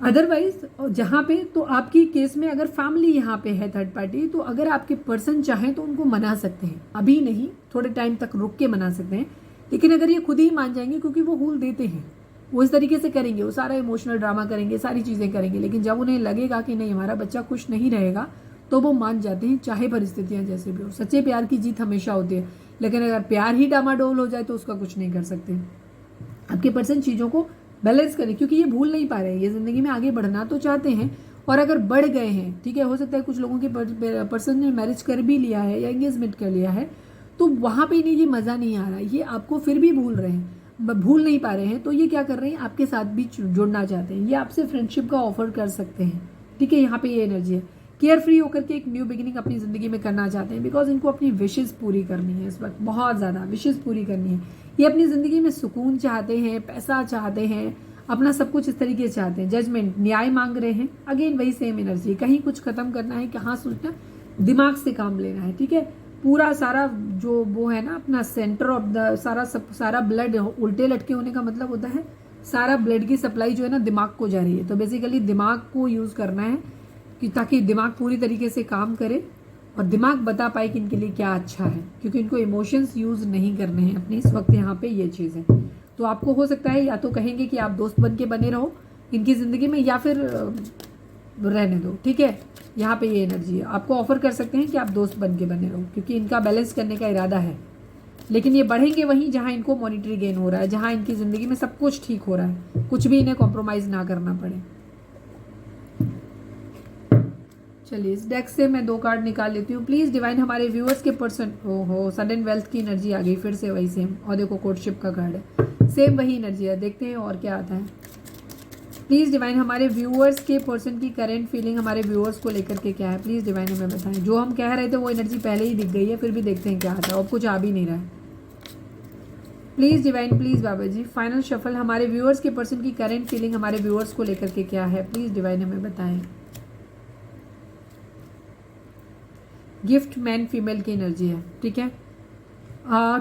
अदरवाइज जहाँ पे तो आपकी केस में अगर फैमिली यहाँ पे है थर्ड पार्टी, तो अगर आपके पर्सन चाहें तो उनको मना सकते हैं, अभी नहीं थोड़े टाइम तक रुक के मना सकते हैं, लेकिन अगर ये खुद ही मान जाएंगे, क्योंकि वो हूल देते हैं, वो इस तरीके से करेंगे, वो सारा इमोशनल ड्रामा करेंगे, सारी चीज़ें करेंगे, लेकिन जब उन्हें लगेगा कि नहीं हमारा बच्चा खुश नहीं रहेगा तो वो मान जाते हैं, चाहे परिस्थितियाँ जैसे भी हो। सच्चे प्यार की जीत हमेशा होती है, लेकिन अगर प्यार ही डामाडोल हो जाए तो उसका कुछ नहीं कर सकते। आपके पर्सन चीज़ों को बैलेंस करें, क्योंकि ये भूल नहीं पा रहे हैं, ये ज़िंदगी में आगे बढ़ना तो चाहते हैं, और अगर बढ़ गए हैं, ठीक है, हो सकता है कुछ लोगों के पर्सन ने मैरिज कर भी लिया है या एंगेजमेंट कर लिया है, तो वहाँ पे इन्हें ये मज़ा नहीं आ रहा, ये आपको फिर भी भूल रहे हैं, भूल नहीं पा रहे हैं, तो ये क्या कर रहे हैं, आपके साथ भी जुड़ना चाहते हैं, ये आपसे फ्रेंडशिप का ऑफर कर सकते हैं, ठीक है। यहाँ पे ये एनर्जी है, केयर फ्री होकर के एक न्यू बिगिनिंग अपनी ज़िंदगी में करना चाहते हैं, बिकॉज इनको अपनी विशेज़ पूरी करनी है, इस वक्त बहुत ज़्यादा विशेज़ पूरी करनी है। ये अपनी ज़िंदगी में सुकून चाहते हैं, पैसा चाहते हैं, अपना सब कुछ इस तरीके से चाहते हैं, जजमेंट न्याय मांग रहे हैं, अगेन वही सेम एनर्जी, कहीं कुछ खत्म करना है, कहाँ सोचना, दिमाग से काम लेना है, ठीक है। पूरा सारा जो वो है ना अपना सेंटर ऑफ द सारा ब्लड उल्टे लटके होने का मतलब होता है सारा ब्लड की सप्लाई जो है ना दिमाग को जा रही है, तो बेसिकली दिमाग को यूज़ करना है कि ताकि दिमाग पूरी तरीके से काम करे और दिमाग बता पाए कि इनके लिए क्या अच्छा है, क्योंकि इनको इमोशंस यूज़ नहीं करने हैं अपने इस वक्त यहाँ पे ये चीज़ है। तो आपको हो सकता है या तो कहेंगे कि आप दोस्त बन के बने रहो इनकी ज़िंदगी में, या फिर रहने दो, ठीक है। यहाँ पे ये एनर्जी है, आपको ऑफर कर सकते हैं कि आप दोस्त बन के बने रहो, क्योंकि इनका बैलेंस करने का इरादा है, लेकिन ये बढ़ेंगे वहीं जहाँ इनको मॉनिटरी गेन हो रहा है, जहाँ इनकी ज़िंदगी में सब कुछ ठीक हो रहा है, कुछ भी इन्हें कॉम्प्रोमाइज़ ना करना पड़े। चलिए इस डेक से मैं 2 कार्ड निकाल लेती हूँ। प्लीज़ डिवाइन हमारे व्यूअर्स के पर्सन, ओहो सडन वेल्थ की एनर्जी आ गई फिर से वही सेम, और देखो कोर्टशिप का कार्ड है, सेम वही एनर्जी है, देखते हैं और क्या आता है। प्लीज़ डिवाइन हमारे व्यूअर्स के पर्सन की करेंट फीलिंग हमारे व्यूअर्स को लेकर के क्या है, प्लीज़ डिवाइन हमें बताएं। जो हम कह रहे थे वो एनर्जी पहले ही दिख गई है, फिर भी देखते हैं क्या आता है, और कुछ आ भी नहीं रहा है। Please divine, please Baba ji, final shuffle हमारे व्यूअर्स के पर्सन की करेंट फीलिंग हमारे व्यूअर्स को लेकर के क्या है, प्लीज़ डिवाइन हमें बताएं। गिफ्ट मैन फीमेल की एनर्जी है, ठीक है।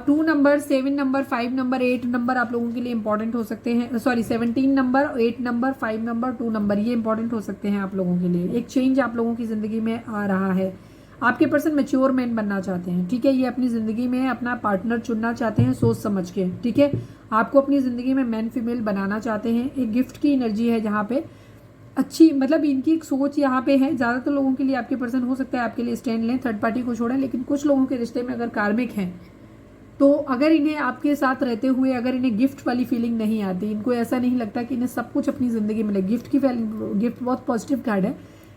2 नंबर, 7 नंबर, 5 नंबर, 8 नंबर आप लोगों के लिए इंपॉर्टेंट हो सकते हैं, sorry 17 number, 8 number, 5 number, 2 number, ये इंपॉर्टेंट हो सकते हैं आप लोगों के लिए। एक चेंज आप लोगों की ज़िंदगी में आ रहा है, आपके पर्सन मैच्योर मैन बनना चाहते हैं, ठीक है। ये अपनी ज़िंदगी में अपना पार्टनर चुनना चाहते हैं सोच समझ के, ठीक है। आपको अपनी ज़िंदगी में मैन फीमेल बनाना चाहते हैं। एक गिफ्ट की एनर्जी है जहाँ पे अच्छी, मतलब इनकी एक सोच यहाँ पे है। ज़्यादातर लोगों के लिए आपके पर्सन हो सकता है आपके लिए स्टैंड लें, थर्ड पार्टी को छोड़ें, लेकिन कुछ लोगों के रिश्ते में अगर कार्मिक हैं तो अगर इन्हें आपके साथ रहते हुए अगर इन्हें गिफ्ट वाली फीलिंग नहीं आती, इनको ऐसा नहीं लगता कि इन्हें सब कुछ अपनी ज़िंदगी में मिले, गिफ्ट बहुत पॉजिटिव कार्ड है,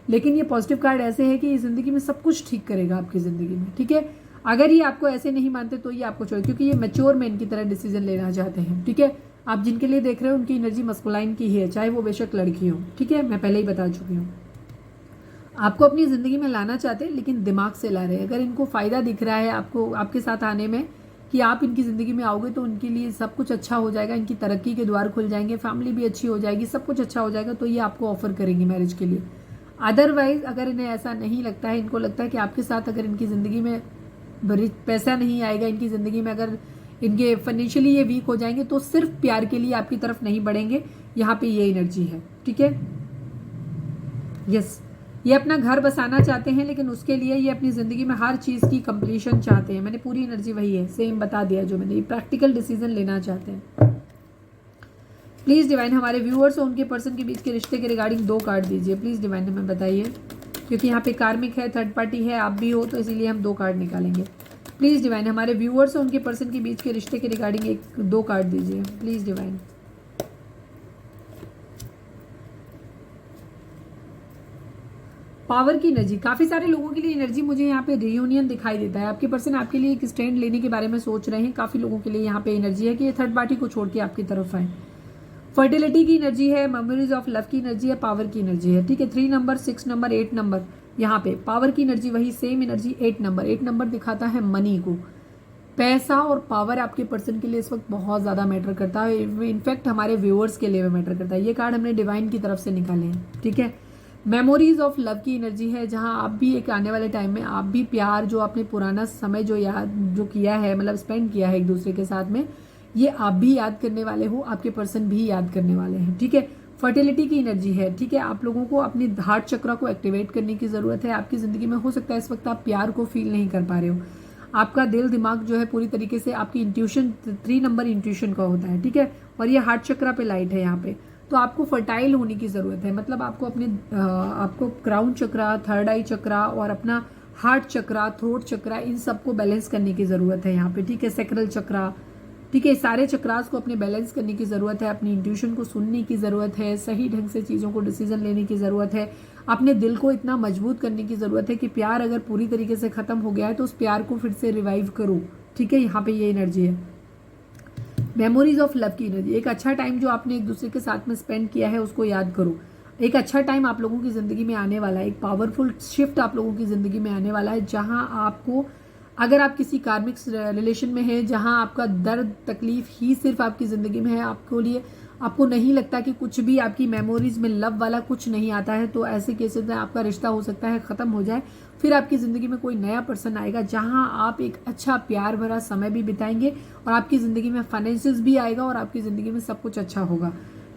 लेकिन ये पॉजिटिव कार्ड ऐसे है कि ये ज़िंदगी में सब कुछ ठीक करेगा आपकी ज़िंदगी में, ठीक है। अगर ये आपको ऐसे नहीं मानते तो ये आपको छोड़े, क्योंकि ये मैच्योर मैन की तरह डिसीजन लेना चाहते हैं, ठीक है। आप जिनके लिए देख रहे हो उनकी एनर्जी मस्कुलाइन की ही है, चाहे वो बेशक लड़की हो, ठीक है, मैं पहले ही बता चुकी हूँ। आपको अपनी ज़िंदगी में लाना चाहते हैं लेकिन दिमाग से ला रहे हैं। अगर इनको फ़ायदा दिख रहा है आपको आपके साथ आने में कि आप इनकी ज़िंदगी में आओगे तो उनके लिए सब कुछ अच्छा हो जाएगा, इनकी तरक्की के द्वार खुल जाएंगे, फैमिली भी अच्छी हो जाएगी, सब कुछ अच्छा हो जाएगा, तो ये आपको ऑफर करेंगे मैरिज के लिए। अदरवाइज अगर इन्हें ऐसा नहीं लगता है, इनको लगता है कि आपके साथ अगर इनकी ज़िंदगी में पैसा नहीं आएगा, इनकी ज़िंदगी में अगर इनके फाइनेंशियली ये वीक हो जाएंगे, तो सिर्फ प्यार के लिए आपकी तरफ नहीं बढ़ेंगे। यहाँ पे ये एनर्जी है, ठीक है। यस, ये अपना घर बसाना चाहते हैं, लेकिन उसके लिए ये अपनी ज़िंदगी में हर चीज़ की कंप्लीशन चाहते हैं। मैंने पूरी एनर्जी वही है, सेम बता दिया जो मैंने, प्रैक्टिकल डिसीजन लेना चाहते हैं। प्लीज़ डिवाइन हमारे व्यूअर्स और उनके पर्सन के बीच के रिश्ते के रिगार्डिंग 2 कार्ड दीजिए प्लीज़ डिवाइन, हमें बताइए, क्योंकि यहाँ पे कार्मिक है, थर्ड पार्टी है, आप भी हो, तो इसीलिए हम 2 कार्ड निकालेंगे। प्लीज़ डिवाइन हमारे व्यूअर्स और उनके पर्सन के बीच के रिश्ते के रिगार्डिंग 2 कार्ड दीजिए प्लीज़ डिवाइन। पावर की एनर्जी, काफ़ी सारे लोगों के लिए एनर्जी मुझे यहाँ पे रियूनियन दिखाई देता है। आपके पर्सन आपके लिए एक स्टैंड लेने के बारे में सोच रहे हैं। काफ़ी लोगों के लिए यहाँ पे एनर्जी है कि ये थर्ड पार्टी को छोड़ के आपकी तरफ आए। फर्टिलिटी की एनर्जी है, मेमोरीज ऑफ लव की एनर्जी है, पावर की एनर्जी है, ठीक है। 3 नंबर, 6 नंबर, 8 नंबर, यहाँ पे पावर की एनर्जी वही सेम एनर्जी। 8 नंबर दिखाता है मनी को, पैसा और पावर आपके पर्सन के लिए इस वक्त बहुत ज़्यादा मैटर करता है। इनफैक्ट हमारे व्यूअर्स के लिए भी मैटर करता है। ये कार्ड हमने डिवाइन की तरफ से निकाले हैं, ठीक है। मेमोरीज ऑफ लव की एनर्जी है, जहां आप भी एक आने वाले टाइम में आप भी प्यार जो आपने पुराना समय जो किया है, मतलब स्पेंड किया है एक दूसरे के साथ में, ये आप भी याद करने वाले हो, आपके पर्सन भी याद करने वाले हैं, ठीक है। फर्टिलिटी की एनर्जी है, ठीक है। आप लोगों को अपनी हार्ट चक्र को एक्टिवेट करने की ज़रूरत है। आपकी ज़िंदगी में हो सकता है इस वक्त आप प्यार को फील नहीं कर पा रहे हो। आपका दिल दिमाग जो है पूरी तरीके से आपकी इंट्यूशन, 3 नंबर इंट्यूशन का होता है, ठीक है। और ये हार्ट चक्र पे लाइट है यहाँ पे, तो आपको फर्टाइल होने की ज़रूरत है। मतलब आपको आपको क्राउन चक्रा, थर्ड आई चक्रा और अपना हार्ट चक्रा, थ्रोट चक्रा, इन सबको बैलेंस करने की ज़रूरत है यहाँ पे, ठीक है। सेक्रल चक्रा, ठीक है। सारे चक्रास को अपने बैलेंस करने की ज़रूरत है। अपनी इंट्यूशन को सुनने की ज़रूरत है। सही ढंग से चीज़ों को डिसीजन लेने की ज़रूरत है। अपने दिल को इतना मजबूत करने की ज़रूरत है कि प्यार अगर पूरी तरीके से ख़त्म हो गया है तो उस प्यार को फिर से रिवाइव करो, ठीक है। यहाँ पे ये एनर्जी है। मेमोरीज ऑफ लव की एनर्जी, एक अच्छा टाइम जो आपने एक दूसरे के साथ में स्पेंड किया है उसको याद करो। एक अच्छा टाइम आप लोगों की ज़िंदगी में आने वाला है। एक पावरफुल शिफ्ट आप लोगों की ज़िंदगी में आने वाला है, जहां आपको, अगर आप किसी कार्मिक रिलेशन में हैं जहां आपका दर्द तकलीफ ही सिर्फ आपकी ज़िंदगी में है, आपको नहीं लगता कि कुछ भी आपकी मेमोरीज में लव वाला कुछ नहीं आता है, तो ऐसे केसेस में आपका रिश्ता हो सकता है ख़त्म हो जाए। फिर आपकी ज़िंदगी में कोई नया पर्सन आएगा जहां आप एक अच्छा प्यार भरा समय भी बिताएंगे और आपकी ज़िंदगी में फाइनेंसेस भी आएगा और आपकी ज़िंदगी में सब कुछ अच्छा होगा,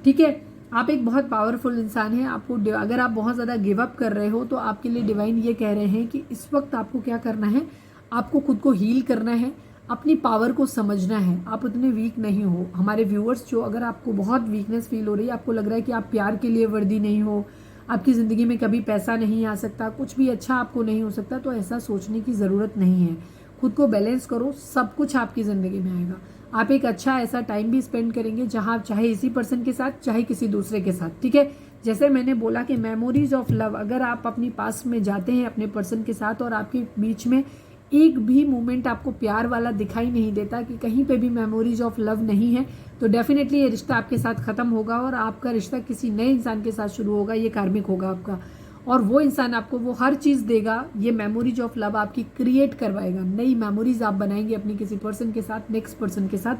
ठीक है। आप एक बहुत पावरफुल इंसान हैं। आपको अगर आप बहुत ज़्यादा गिव अप कर रहे हो तो आपके लिए डिवाइन ये कह रहे हैं कि इस वक्त आपको क्या करना है, आपको खुद को हील करना है, अपनी पावर को समझना है। आप उतने वीक नहीं हो। हमारे व्यूअर्स जो, अगर आपको बहुत वीकनेस फील हो रही है, आपको लग रहा है कि आप प्यार के लिए वर्दी नहीं हो, आपकी ज़िंदगी में कभी पैसा नहीं आ सकता, कुछ भी अच्छा आपको नहीं हो सकता, तो ऐसा सोचने की ज़रूरत नहीं है। खुद को बैलेंस करो, सब कुछ आपकी ज़िंदगी में आएगा। आप एक अच्छा ऐसा टाइम भी स्पेंड करेंगे जहाँ आप चाहे इसी पर्सन के साथ चाहे किसी दूसरे के साथ, ठीक है। जैसे मैंने बोला कि मेमोरीज ऑफ लव, अगर आप अपनी पास में जाते हैं अपने पर्सन के साथ और आपके बीच में एक भी मोमेंट आपको प्यार वाला दिखाई नहीं देता, कि कहीं पे भी मेमोरीज ऑफ लव नहीं है, तो डेफिनेटली ये रिश्ता आपके साथ ख़त्म होगा और आपका रिश्ता किसी नए इंसान के साथ शुरू होगा। ये कार्मिक होगा आपका, और वो इंसान आपको वो हर चीज़ देगा। ये मेमोरीज ऑफ लव आपकी क्रिएट करवाएगा। नई मेमोरीज आप बनाएंगे अपनी किसी पर्सन के साथ, नेक्स्ट पर्सन के साथ,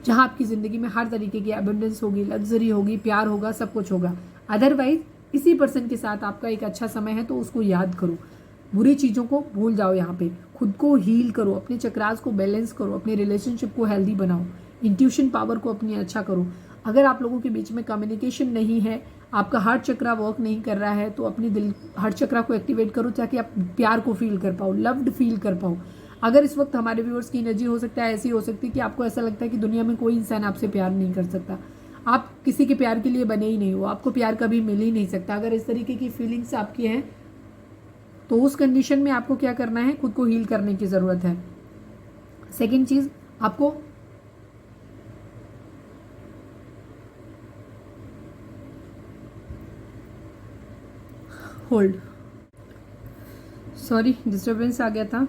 जहाँ आपकी ज़िंदगी में हर तरीके की एबंडेंस होगी, लग्जरी होगी, प्यार होगा, सब कुछ होगा। अदरवाइज इसी पर्सन के साथ आपका एक अच्छा समय है तो उसको याद करो, बुरी चीज़ों को भूल जाओ। यहाँ पे खुद को हील करो, अपने चक्रास को बैलेंस करो, अपने रिलेशनशिप को हेल्दी बनाओ, इंट्यूशन पावर को अपनी अच्छा करो। अगर आप लोगों के बीच में कम्युनिकेशन नहीं है, आपका हार्ट चक्रा वर्क नहीं कर रहा है, तो अपनी दिल हार्ट चक्रा को एक्टिवेट करो ताकि आप प्यार को फील कर पाओ, लव्ड फील कर पाओ। अगर इस वक्त हमारे व्यूअर्स की एनर्जी हो सकता है ऐसी हो सकती है कि आपको ऐसा लगता है कि दुनिया में कोई इंसान आपसे प्यार नहीं कर सकता, आप किसी के प्यार के लिए बने ही नहीं हो, आपको प्यार कभी मिल ही नहीं सकता। अगर इस तरीके की फीलिंग्स आपकी हैं तो उस कंडीशन में आपको क्या करना है, खुद को हील करने की ज़रूरत है। सेकेंड चीज़, आपको होल्ड, सॉरी डिस्टर्बेंस आ गया था।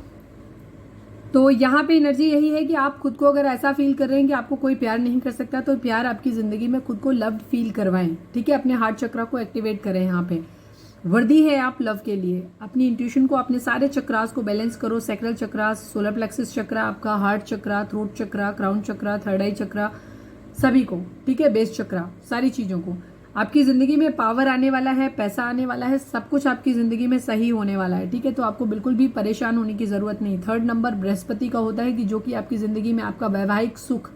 तो यहाँ पे एनर्जी यही है कि आप खुद को अगर ऐसा फील कर रहे हैं कि आपको कोई प्यार नहीं कर सकता, तो प्यार आपकी ज़िंदगी में खुद को लव्ड फील करवाएं, ठीक है। अपने हार्ट चक्रा को एक्टिवेट करें। यहाँ पे वर्दी है आप लव के लिए। अपनी इंट्यूशन को, अपने सारे चक्रास को बैलेंस करो। सैक्रल चक्रास, सोलर प्लेक्सिस चक्रा, आपका हार्ट चक्रा, थ्रोट चक्रा, क्राउन चक्रा, थर्ड आई चक्रा, सभी को, ठीक है, बेस चक्रा, सारी चीज़ों को आपकी ज़िंदगी में पावर आने वाला है, पैसा आने वाला है, सब कुछ आपकी ज़िंदगी में सही होने वाला है, ठीक है। तो आपको बिल्कुल भी परेशान होने की ज़रूरत नहीं। 3rd नंबर बृहस्पति का होता है कि जो कि आपकी ज़िंदगी में आपका वैवाहिक सुख,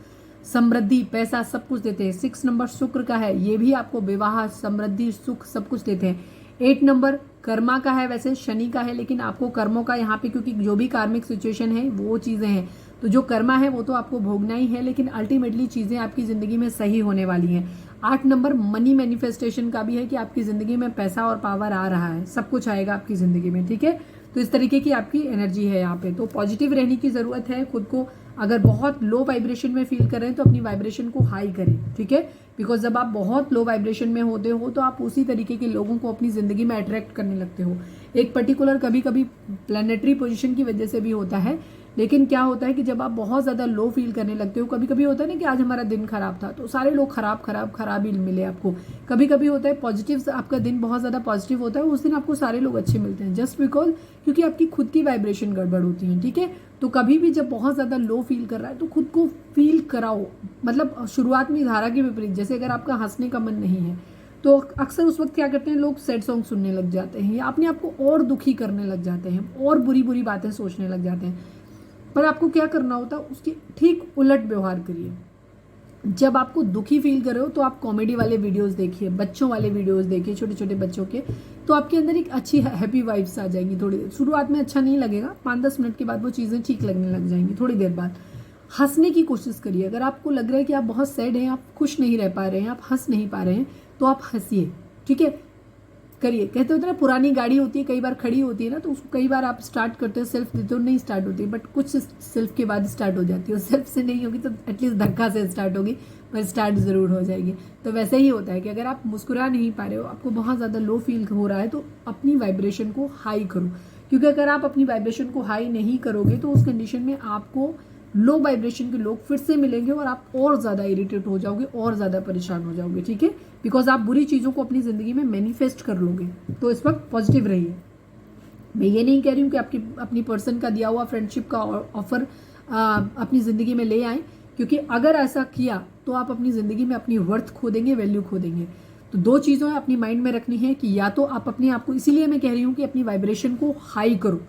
समृद्धि, पैसा सब कुछ देते हैं। 6 नंबर शुक्र का है, ये भी आपको विवाह, समृद्धि, सुख सब कुछ देते हैं। 8 नंबर कर्मा का है, वैसे शनि का है, लेकिन आपको कर्मों का यहाँ पे, क्योंकि जो भी कार्मिक सिचुएशन है वो चीज़ें हैं, तो जो कर्मा है वो तो आपको भोगना ही है, लेकिन अल्टीमेटली चीज़ें आपकी ज़िंदगी में सही होने वाली हैं। 8 नंबर मनी मैनिफेस्टेशन का भी है कि आपकी ज़िंदगी में पैसा और पावर आ रहा है, सब कुछ आएगा आपकी ज़िंदगी में, ठीक है। तो इस तरीके की आपकी एनर्जी है यहाँ पे। तो पॉजिटिव रहने की ज़रूरत है। खुद को अगर बहुत लो वाइब्रेशन में फील कर रहे हैं तो अपनी वाइब्रेशन को हाई करें, ठीक है। बिकॉज जब आप बहुत लो वाइब्रेशन में होते हो तो आप उसी तरीके के लोगों को अपनी ज़िंदगी में अट्रैक्ट करने लगते हो। एक पर्टिकुलर कभी कभी प्लानिटरी पोजीशन की वजह से भी होता है, लेकिन क्या होता है कि जब आप बहुत ज़्यादा लो फील करने लगते हो, कभी कभी होता है ना कि आज हमारा दिन खराब था तो सारे लोग खराब ही मिले आपको। कभी कभी होता है पॉजिटिव, आपका दिन बहुत ज़्यादा पॉजिटिव होता है, उस दिन आपको सारे लोग अच्छे मिलते हैं, जस्ट बिकॉज क्योंकि आपकी खुद की वाइब्रेशन गड़बड़ होती है, ठीक है। तो कभी भी जब बहुत ज़्यादा लो फील कर रहा है तो खुद को फील कराओ। मतलब शुरुआत में धारा के विपरीत, जैसे अगर आपका हंसने का मन नहीं है तो अक्सर उस वक्त क्या करते हैं लोग, सैड सॉन्ग सुनने लग जाते हैं या अपने आप को और दुखी करने लग जाते हैं और बुरी बुरी बातें सोचने लग जाते हैं। पर आपको क्या करना होता है, उसके ठीक उलट व्यवहार करिए। जब आपको दुखी फील कर रहे हो तो आप कॉमेडी वाले वीडियोस देखिए, बच्चों वाले वीडियोस देखिए, छोटे छोटे बच्चों के, तो आपके अंदर एक अच्छी हैप्पी वाइब्स आ जाएंगी। थोड़ी देर शुरुआत में अच्छा नहीं लगेगा, 5-10 मिनट के बाद वो चीज़ें ठीक लगने लग जाएंगी। थोड़ी देर बाद हंसने की कोशिश करिए। अगर आपको लग रहा है कि आप बहुत सैड हैं, आप खुश नहीं रह पा रहे हैं, आप हंस नहीं पा रहे हैं, तो आप हंसिए, ठीक है। करिए। कहते होते हैं ना, पुरानी गाड़ी होती है कई बार खड़ी होती है ना, तो उसको कई बार आप स्टार्ट करते हो, सेल्फ देते हो, नहीं स्टार्ट होती, बट कुछ सेल्फ के बाद स्टार्ट हो जाती है। सेल्फ से नहीं होगी तो एटलीस्ट धक्का से स्टार्ट होगी, पर स्टार्ट ज़रूर हो जाएगी। तो वैसे ही होता है कि अगर आप मुस्कुरा नहीं पा रहे हो, आपको बहुत ज़्यादा लो फील हो रहा है, तो अपनी वाइब्रेशन को हाई करो। क्योंकि अगर आप अपनी वाइब्रेशन को हाई नहीं करोगे तो उस कंडीशन में आपको लो वाइब्रेशन के लोग फिर से मिलेंगे और आप और ज़्यादा इरिटेट हो जाओगे और ज़्यादा परेशान हो जाओगे, ठीक है। बिकॉज आप बुरी चीज़ों को अपनी ज़िंदगी में मैनिफेस्ट कर लोगे। तो इस वक्त पॉजिटिव रहिए। मैं ये नहीं कह रही हूँ कि आपकी अपनी पर्सन का दिया हुआ फ्रेंडशिप का ऑफर अपनी ज़िंदगी में ले आएँ, क्योंकि अगर ऐसा किया तो आप अपनी ज़िंदगी में अपनी वर्थ खो देंगे, वैल्यू खो देंगे। तो 2 चीज़ें अपनी माइंड में रखनी है कि या तो आप अपने आप को, इसीलिए मैं कह रही हूँ कि अपनी वाइब्रेशन को हाई करो।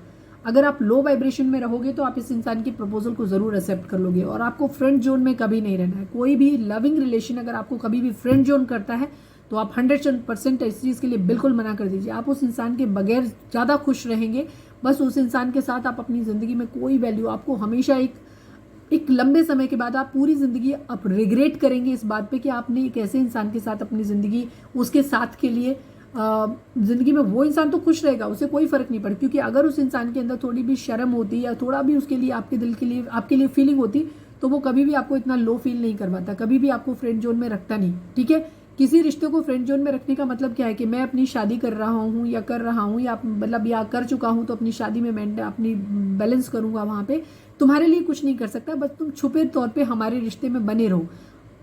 अगर आप लो वाइब्रेशन में रहोगे तो आप इस इंसान की प्रपोजल को ज़रूर एक्सेप्ट कर लोगे, और आपको फ्रेंड जोन में कभी नहीं रहना है। कोई भी लविंग रिलेशन अगर आपको कभी भी फ्रेंड जोन करता है तो आप 100% इस चीज़ के लिए बिल्कुल मना कर दीजिए। आप उस इंसान के बगैर ज़्यादा खुश रहेंगे। बस उस इंसान के साथ आप अपनी ज़िंदगी में कोई वैल्यू, आपको हमेशा एक लंबे समय के बाद आप पूरी ज़िंदगी आप रिग्रेट करेंगे इस बात पे कि आपने एक ऐसे इंसान के साथ अपनी ज़िंदगी, उसके साथ के लिए ज़िंदगी में, वो इंसान तो खुश रहेगा, उसे कोई फ़र्क नहीं पड़ता। क्योंकि अगर उस इंसान के अंदर थोड़ी भी शर्म होती या थोड़ा भी उसके लिए, आपके दिल के लिए, आपके लिए फीलिंग होती, तो वो कभी भी आपको इतना लो फील नहीं करवाता, कभी भी आपको फ्रेंड जोन में रखता नहीं, ठीक है। किसी रिश्ते को फ्रेंड जोन में रखने का मतलब क्या है कि मैं अपनी शादी कर रहा हूँ या कर रहा हूँ, या मतलब या कर चुका हूँ, तो अपनी शादी में मैं अपनी बैलेंस करूँगा, वहाँ पे तुम्हारे लिए कुछ नहीं कर सकता, बस तुम छुपे तौर पे हमारे रिश्ते में बने रहो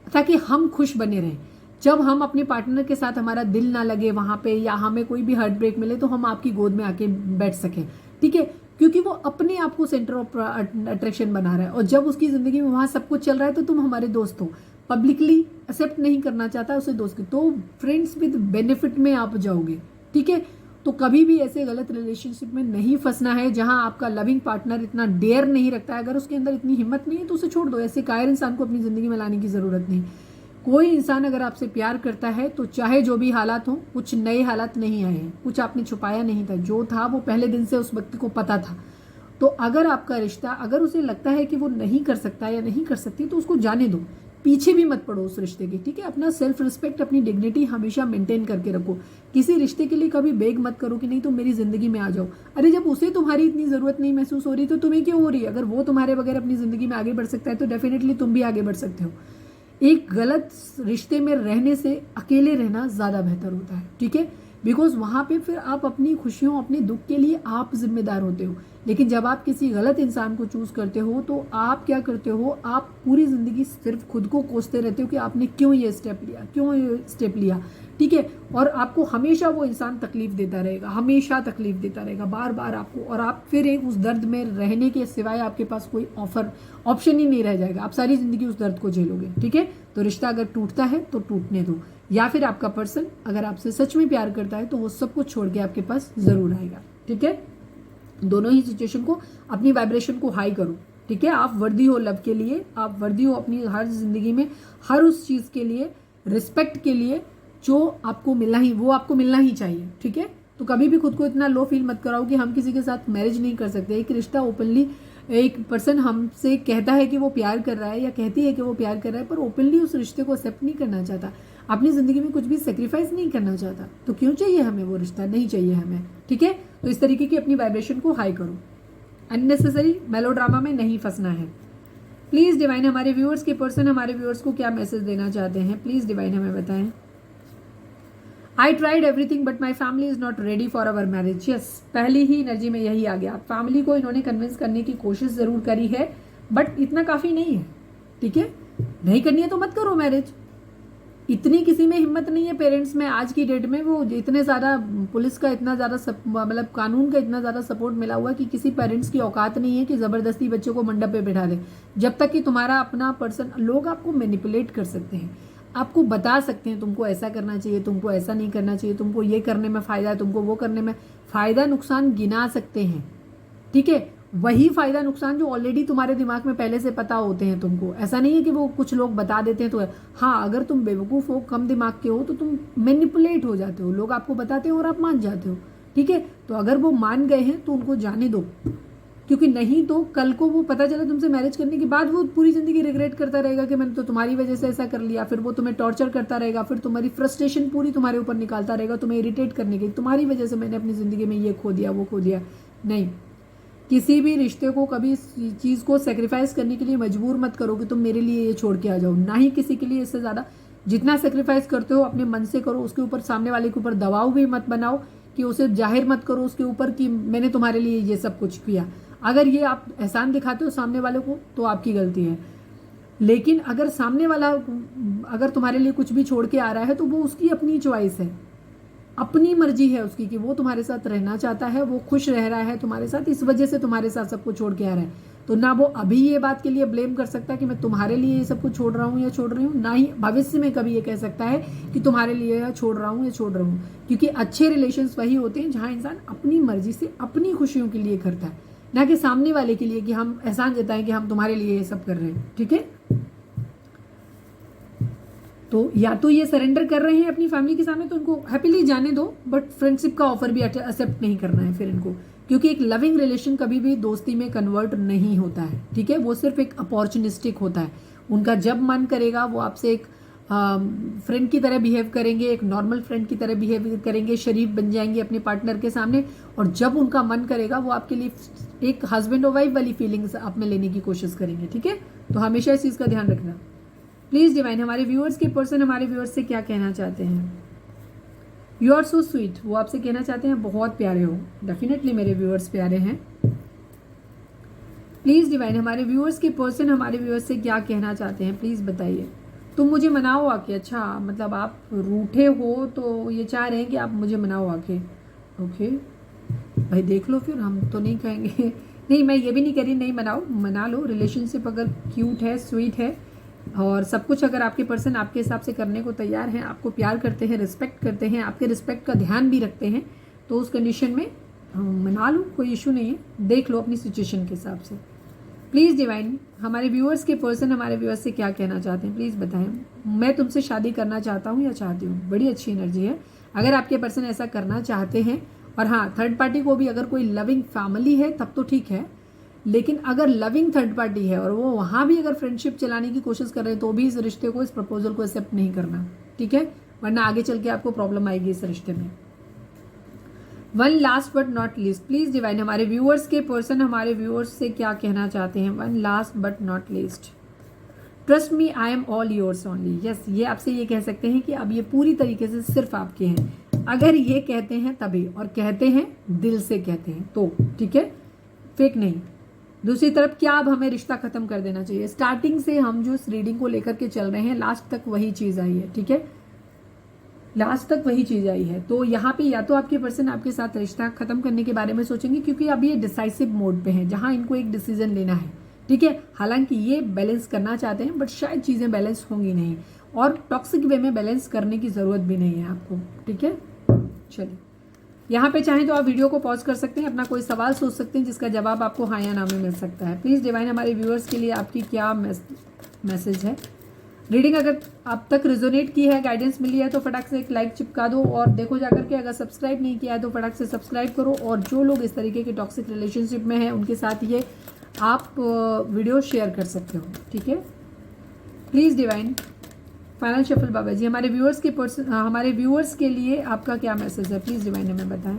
ताकि हम खुश बने रहें। जब हम अपने पार्टनर के साथ हमारा दिल ना लगे वहाँ पे, या हमें कोई भी हार्ट ब्रेक मिले, तो हम आपकी गोद में आके बैठ सकें, ठीक है। क्योंकि वो अपने आप को सेंटर ऑफ अट्रैक्शन बना रहा है, और जब उसकी ज़िंदगी में वहाँ सब कुछ चल रहा है तो तुम हमारे दोस्त हो, पब्लिकली एक्सेप्ट नहीं करना चाहता उसे दोस्त की, तो फ्रेंड्स विद बेनिफिट में आप जाओगे, ठीक है। तो कभी भी ऐसे गलत रिलेशनशिप में नहीं फंसना है जहां आपका लविंग पार्टनर इतना डेयर नहीं रखता है। अगर उसके अंदर इतनी हिम्मत नहीं है तो उसे छोड़ दो। ऐसे कायर इंसान को अपनी ज़िंदगी में लाने की ज़रूरत नहीं। कोई इंसान अगर आपसे प्यार करता है तो चाहे जो भी हालात हों, कुछ नए हालात नहीं आए हैं, कुछ आपने छुपाया नहीं था, जो था वो पहले दिन से उस व्यक्ति को पता था। तो अगर आपका रिश्ता, अगर उसे लगता है कि वो नहीं कर सकता या नहीं कर सकती, तो उसको जाने दो, पीछे भी मत पड़ो उस रिश्ते के, ठीक है। अपना सेल्फ रिस्पेक्ट, अपनी डिग्निटी हमेशा मेंटेन करके रखो। किसी रिश्ते के लिए कभी बेग मत करो कि नहीं तुम मेरी जिंदगी में आ जाओ। अरे जब उसे तुम्हारी इतनी ज़रूरत नहीं महसूस हो रही तो तुम्हें क्यों हो रही है? अगर वो तुम्हारे बगैर अपनी ज़िंदगी में आगे बढ़ सकता है तो डेफिनेटली तुम भी आगे बढ़ सकते हो। एक गलत रिश्ते में रहने से अकेले रहना ज़्यादा बेहतर होता है, ठीक है। बिकॉज वहाँ पे फिर आप अपनी खुशियों, अपने दुख के लिए आप जिम्मेदार होते हो। लेकिन जब आप किसी गलत इंसान को चूज़ करते हो तो आप क्या करते हो, आप पूरी ज़िंदगी सिर्फ खुद को कोसते रहते हो कि आपने क्यों ये स्टेप लिया, क्यों ये स्टेप लिया, ठीक है। और आपको हमेशा वो इंसान तकलीफ देता रहेगा, हमेशा तकलीफ देता रहेगा, बार बार आपको, और आप फिर एक उस दर्द में रहने के सिवाय आपके पास कोई ऑप्शन ही नहीं रह जाएगा। आप सारी ज़िंदगी उस दर्द को झेलोगे, ठीक है। तो रिश्ता अगर टूटता है तो टूटने दो। या फिर आपका पर्सन अगर आपसे सच में प्यार करता है तो वो सब कुछ छोड़ के आपके पास जरूर आएगा। ठीक है, दोनों ही सिचुएशन को, अपनी वाइब्रेशन को हाई करो। ठीक है, आप वर्दी हो लव के लिए, आप वर्दी हो अपनी हर जिंदगी में हर उस चीज के लिए, रिस्पेक्ट के लिए जो आपको मिलना ही, वो आपको मिलना ही चाहिए। ठीक है, तो कभी भी खुद को इतना लो फील मत कराओ कि हम किसी के साथ मैरिज नहीं कर सकते। एक रिश्ता ओपनली, एक पर्सन हमसे कहता है कि वो प्यार कर रहा है या कहती है कि वो प्यार कर रहा है, पर ओपनली उस रिश्ते को एक्सेप्ट नहीं करना चाहता, अपनी जिंदगी में कुछ भी सेक्रीफाइस नहीं करना चाहता, तो क्यों चाहिए हमें वो रिश्ता? नहीं चाहिए हमें। ठीक है, तो इस तरीके की अपनी वाइब्रेशन को हाई करो, अननेसेसरी मेलोड्रामा में नहीं फंसना है। प्लीज डिवाइन हमारे व्यूअर्स के पर्सन हमारे व्यूअर्स को क्या मैसेज देना चाहते हैं, प्लीज डिवाइन हमें बताएं। I tried everything but my family is not ready for our marriage. Yes, पहली ही एनर्जी में यही आ गया। फैमिली को इन्होंने कन्विंस करने की कोशिश जरूर करी है, बट इतना काफी नहीं है। ठीक है, नहीं करनी है तो मत करो मैरिज। इतनी किसी में हिम्मत नहीं है पेरेंट्स में आज की डेट में, वो इतने ज्यादा पुलिस का इतना ज्यादा मतलब कानून का इतना ज्यादा सपोर्ट मिला हुआ कि किसी पेरेंट्स की औकात नहीं है कि जबरदस्ती बच्चों को मंडप पे बैठा दे। जब तक कि तुम्हारा अपना पर्सन, लोग आपको मैनिपुलेट कर सकते हैं, आपको बता सकते हैं तुमको ऐसा करना चाहिए, तुमको ऐसा नहीं करना चाहिए, तुमको ये करने में फायदा है, तुमको वो करने में फायदा नुकसान गिना सकते हैं। ठीक है, वही फायदा नुकसान जो ऑलरेडी तुम्हारे दिमाग में पहले से पता होते हैं तुमको। ऐसा नहीं है कि वो कुछ लोग बता देते हैं तो है। हाँ, अगर तुम बेवकूफ हो, कम दिमाग के हो, तो तुम मैनिपुलेट हो जाते हो, लोग आपको बताते हो और आप मान जाते हो। ठीक है, तो अगर वो मान गए हैं तो उनको जाने दो, क्योंकि नहीं तो कल को वो पता चला तुमसे मैरिज करने के बाद वो पूरी जिंदगी रिग्रेट करता रहेगा कि मैंने तो तुम्हारी वजह से ऐसा कर लिया। फिर वो तुम्हें टॉर्चर करता रहेगा, फिर तुम्हारी फ्रस्ट्रेशन पूरी तुम्हारे ऊपर निकालता रहेगा, तुम्हें इरिटेट करने की, तुम्हारी वजह से मैंने अपनी जिंदगी में ये खो दिया, वो खो दिया। नहीं, किसी भी रिश्ते को कभी इस चीज को सेक्रीफाइस करने के लिए मजबूर मत करो कि तुम मेरे लिए ये छोड़ के आ जाओ। ना ही किसी के लिए इससे ज्यादा जितना सेक्रीफाइस करते हो अपने मन से करो। उसके ऊपर, सामने वाले के ऊपर दबाव भी मत बनाओ कि उसे जाहिर मत करो उसके ऊपर कि मैंने तुम्हारे लिए ये सब कुछ किया। अगर ये आप एहसान दिखाते हो सामने वाले को तो आपकी गलती है, लेकिन अगर सामने वाला अगर तुम्हारे लिए कुछ भी छोड़ के आ रहा है तो वो उसकी अपनी चॉइस है, अपनी मर्जी है उसकी कि वो तुम्हारे साथ रहना चाहता है, वो खुश रह रहा है तुम्हारे साथ, इस वजह से तुम्हारे साथ सब कुछ छोड़ के आ रहा है। तो ना वो अभी ये बात के लिए ब्लेम कर सकता है कि मैं तुम्हारे लिए ये सब कुछ छोड़ रहा हूँ या छोड़ रही हूँ, ना ही भविष्य में कभी ये कह सकता है कि तुम्हारे लिए या छोड़ रहा हूँ या छोड़ रहा हूँ। क्योंकि अच्छे रिलेशंस वही होते हैं जहाँ इंसान अपनी मर्जी से अपनी खुशियों के लिए करता है, ना कि सामने वाले के लिए कि हम एहसान जताएं कि हम तुम्हारे लिए ये सब कर रहे हैं। ठीक है, तो या तो ये सरेंडर कर रहे हैं अपनी फैमिली के सामने तो उनको हैप्पीली जाने दो, बट फ्रेंडशिप का ऑफर भी एक्सेप्ट नहीं करना है फिर इनको, क्योंकि एक लविंग रिलेशन कभी भी दोस्ती में कन्वर्ट नहीं होता है। ठीक है, वो सिर्फ एक अपॉर्चुनिस्टिक होता है। उनका जब मन करेगा वो आपसे एक फ्रेंड की तरह बिहेव करेंगे, एक नॉर्मल फ्रेंड की तरह बिहेव करेंगे, शरीफ बन जाएंगे अपने पार्टनर के सामने, और जब उनका मन करेगा वो आपके लिए एक हस्बैंड और वाइफ वाली फीलिंग्स आप में लेने की कोशिश करेंगे। ठीक है, तो हमेशा इस चीज़ का ध्यान रखना। प्लीज डिवाइन हमारे व्यूअर्स के पर्सन हमारे व्यूअर्स से क्या कहना चाहते हैं। यू आर सो स्वीट, वो आपसे कहना चाहते हैं बहुत प्यारे हो। डेफिनेटली मेरे व्यूअर्स प्यारे हैं। प्लीज डिवाइन हमारे व्यूअर्स के पर्सन हमारे व्यूअर्स से क्या कहना चाहते हैं, प्लीज बताइए। तुम मुझे मनाओ आके, अच्छा मतलब आप रूठे हो तो ये चाह रहे हैं कि आप मुझे मनाओ आके। ओके भाई, देख लो फिर, हम तो नहीं कहेंगे नहीं, मैं ये भी नहीं कह रही नहीं मनाओ, मना लो। रिलेशनशिप अगर क्यूट है, स्वीट है और सब कुछ अगर आपके पर्सन आपके हिसाब से करने को तैयार हैं, आपको प्यार करते हैं, रिस्पेक्ट करते हैं, आपके रिस्पेक्ट का ध्यान भी रखते हैं, तो उस कंडीशन में मना लो, कोई इशू नहीं है। देख लो अपनी सिचुएशन के हिसाब से। प्लीज़ डिवाइन हमारे व्यूअर्स के पर्सन हमारे व्यूअर्स से क्या कहना चाहते हैं, प्लीज़ बताएं। मैं तुमसे शादी करना चाहता हूँ या चाहती हूँ। बड़ी अच्छी एनर्जी है अगर आपके पर्सन ऐसा करना चाहते हैं। और हाँ, थर्ड पार्टी को भी अगर कोई लविंग फैमिली है तब तो ठीक है, लेकिन अगर लविंग थर्ड पार्टी है और वो वहाँ भी अगर फ्रेंडशिप चलाने की कोशिश कर रहे हैं तो भी इस रिश्ते को, इस प्रपोजल को एक्सेप्ट नहीं करना। ठीक है, वरना आगे चल के आपको प्रॉब्लम आएगी इस रिश्ते में। One last but not least, please divine हमारे व्यूअर्स के पर्सन हमारे व्यूअर्स से क्या कहना चाहते हैं। One last but not least, trust me I am all yours only. Yes, ये आपसे ये कह सकते हैं कि अब ये पूरी तरीके से सिर्फ आपके हैं। अगर ये कहते हैं तभी, और कहते हैं दिल से कहते हैं तो ठीक है, फेक नहीं। दूसरी तरफ क्या अब हमें रिश्ता खत्म कर देना चाहिए। स्टार्टिंग से हम जो इस रीडिंग को लेकर के चल रहे हैं लास्ट तक वही चीज आई है। ठीक है, लास्ट तक वही चीज आई है। तो यहाँ पे या तो आपके पर्सन आपके साथ रिश्ता खत्म करने के बारे में सोचेंगे, क्योंकि अब ये डिसाइसिव मोड पे है जहां इनको एक डिसीजन लेना है। ठीक है, हालांकि ये बैलेंस करना चाहते हैं बट शायद चीजें बैलेंस होंगी नहीं। और टॉक्सिक वे में बैलेंस करने की ज़रूरत भी नहीं है आपको। ठीक है, चलिए यहाँ पे चाहें तो आप वीडियो को पॉज कर सकते हैं, अपना कोई सवाल सोच सकते हैं जिसका जवाब आपको हाँ या ना में मिल सकता है। प्लीज़ डिवाइन हमारे व्यूअर्स के लिए आपकी क्या मैसेज है। रीडिंग अगर आप तक रिजोनेट की है, गाइडेंस मिली है तो फटाक से एक लाइक चिपका दो और देखो जाकर के, अगर सब्सक्राइब नहीं किया है तो फटाक से सब्सक्राइब करो। और जो लोग इस तरीके के टॉक्सिक रिलेशनशिप में हैं उनके साथ ये आप वीडियो शेयर कर सकते हो। ठीक है, please divine final shuffle Baba ji हमारे व्यूअर्स के लिए आपका क्या मैसेज है, प्लीज़ डिवाइन हमें बताएं।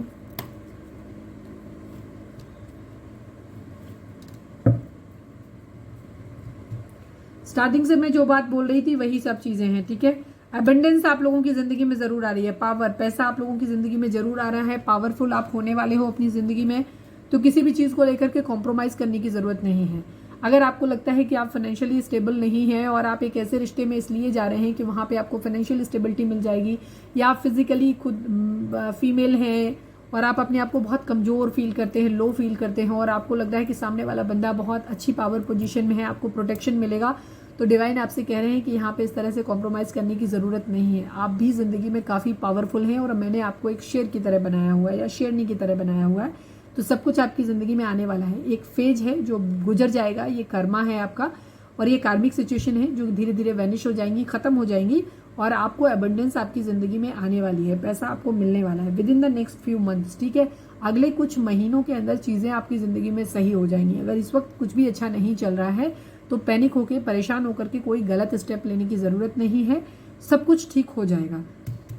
स्टार्टिंग से मैं जो बात बोल रही थी वही सब चीज़ें हैं। ठीक है, अबंडेंस आप लोगों की ज़िंदगी में ज़रूर आ रही है, पावर पैसा आप लोगों की ज़िंदगी में ज़रूर आ रहा है, पावरफुल आप होने वाले हो अपनी ज़िंदगी में। तो किसी भी चीज़ को लेकर के कॉम्प्रोमाइज़ करने की ज़रूरत नहीं है। अगर आपको लगता है कि आप फाइनेंशियली स्टेबल नहीं हैं और आप एक ऐसे रिश्ते में इसलिए जा रहे हैं कि वहाँ पे आपको फाइनेंशियल स्टेबिलिटी मिल जाएगी, या आप फिजिकली खुद फीमेल हैं और आप अपने आप को बहुत कमज़ोर फील करते हैं, लो फील करते हैं, और आपको लगता है कि सामने वाला बंदा बहुत अच्छी पावर पोजीशन में है, आपको प्रोटेक्शन मिलेगा, तो डिवाइन आपसे कह रहे हैं कि यहाँ पे इस तरह से कॉम्प्रोमाइज़ करने की ज़रूरत नहीं है। आप भी ज़िंदगी में काफ़ी पावरफुल हैं और मैंने आपको एक शेर की तरह बनाया हुआ है या शेरनी की तरह बनाया हुआ है। तो सब कुछ आपकी ज़िंदगी में आने वाला है, एक फेज है जो गुजर जाएगा, ये कर्मा है आपका, और ये कार्मिक सिचुएशन है जो धीरे धीरे वैनिश हो जाएंगी, ख़त्म हो जाएंगी, और आपको अबंडेंस आपकी ज़िंदगी में आने वाली है, पैसा आपको मिलने वाला है with in the next few months. ठीक है, अगले कुछ महीनों के अंदर चीज़ें आपकी ज़िंदगी में सही हो जाएंगी। अगर इस वक्त कुछ भी अच्छा नहीं चल रहा है तो पैनिक होकर, परेशान होकर के कोई गलत स्टेप लेने की ज़रूरत नहीं है, सब कुछ ठीक हो जाएगा।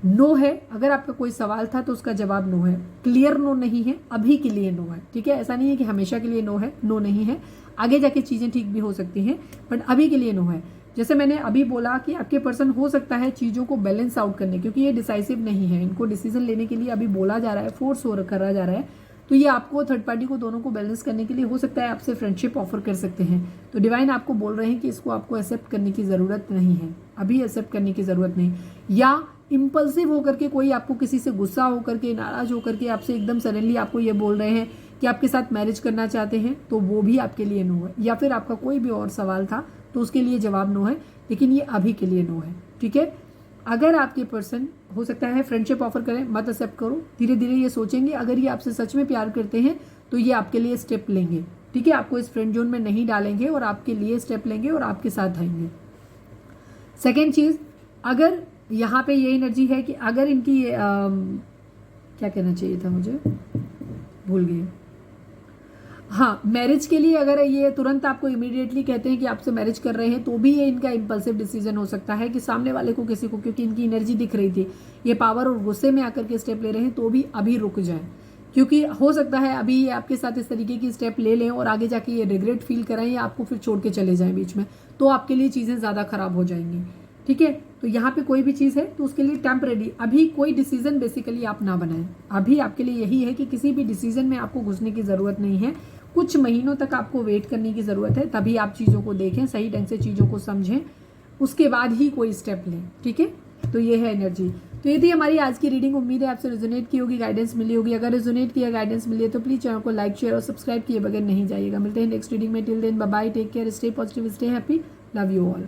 नो है, अगर आपका कोई सवाल था तो उसका जवाब नो है, क्लियर नो नहीं है, अभी के लिए नो है। ठीक है, ऐसा नहीं है कि हमेशा के लिए नो है, नो नहीं है, आगे जाके चीज़ें ठीक भी हो सकती हैं, बट अभी के लिए नो है। जैसे मैंने अभी बोला कि आपके पर्सन हो सकता है चीज़ों को बैलेंस आउट करने, क्योंकि ये डिसाइसिव नहीं है, इनको डिसीजन लेने के लिए अभी बोला जा रहा है, फोर्स करा जा रहा है, तो ये आपको थर्ड पार्टी को, दोनों को बैलेंस करने के लिए हो सकता है आपसे फ्रेंडशिप ऑफर कर सकते हैं। तो डिवाइन आपको बोल रहे हैं कि इसको आपको एक्सेप्ट करने की ज़रूरत नहीं है, अभी एक्सेप्ट करने की ज़रूरत नहीं। या इम्पल्सिव होकर के कोई आपको किसी से गुस्सा होकर के, नाराज होकर के आपसे एकदम सडनली आपको ये बोल रहे हैं कि आपके साथ मैरिज करना चाहते हैं, तो वो भी आपके लिए नो है। या फिर आपका कोई भी और सवाल था तो उसके लिए जवाब नो है, लेकिन ये अभी के लिए नो है। ठीक है, अगर आपके पर्सन हो सकता है फ्रेंडशिप ऑफर करें, मत एक्सेप्ट करो, धीरे धीरे ये सोचेंगे, अगर ये आपसे सच में प्यार करते हैं तो ये आपके लिए स्टेप लेंगे। ठीक है, आपको इस फ्रेंड जोन में नहीं डालेंगे और आपके लिए स्टेप लेंगे और आपके साथ आएंगे। सेकेंड चीज़, अगर यहाँ पे ये एनर्जी है कि अगर इनकी क्या कहना चाहिए था मुझे, भूल गई, हाँ, मैरिज के लिए अगर ये तुरंत आपको इमीडिएटली कहते हैं कि आपसे मैरिज कर रहे हैं, तो भी ये इनका इम्पल्सिव डिसीजन हो सकता है कि सामने वाले को, किसी को, क्योंकि इनकी एनर्जी दिख रही थी, ये पावर और गुस्से में आकर के स्टेप ले रहे हैं, तो भी अभी रुक जाए, क्योंकि हो सकता है अभी ये आपके साथ इस तरीके की स्टेप ले लें और आगे जाके ये रिग्रेट फील कराएं या आपको फिर छोड़ के चले जाएं बीच में, तो आपके लिए चीज़ें ज़्यादा खराब हो जाएंगी। ठीक है, तो यहाँ पे कोई भी चीज़ है तो उसके लिए टेम्परेरी, अभी कोई डिसीजन बेसिकली आप ना बनाएं। अभी आपके लिए यही है कि किसी भी डिसीजन में आपको घुसने की ज़रूरत नहीं है, कुछ महीनों तक आपको वेट करने की ज़रूरत है, तभी आप चीज़ों को देखें, सही ढंग से चीज़ों को समझें, उसके बाद ही कोई स्टेप लें। ठीक है, तो ये है एनर्जी। तो ये थी हमारी आज की रीडिंग, उम्मीद है आपसे रेजोनेट की होगी, गाइडेंस मिली होगी। अगर रेजोनेट किया, गाइडेंस मिली है तो प्लीज़ चैनल को लाइक, शेयर और सब्सक्राइब किए बगैर नहीं जाइएगा। मिलते हैं नेक्स्ट रीडिंग में, till then bye bye, take care, stay positive, stay happy, love you all.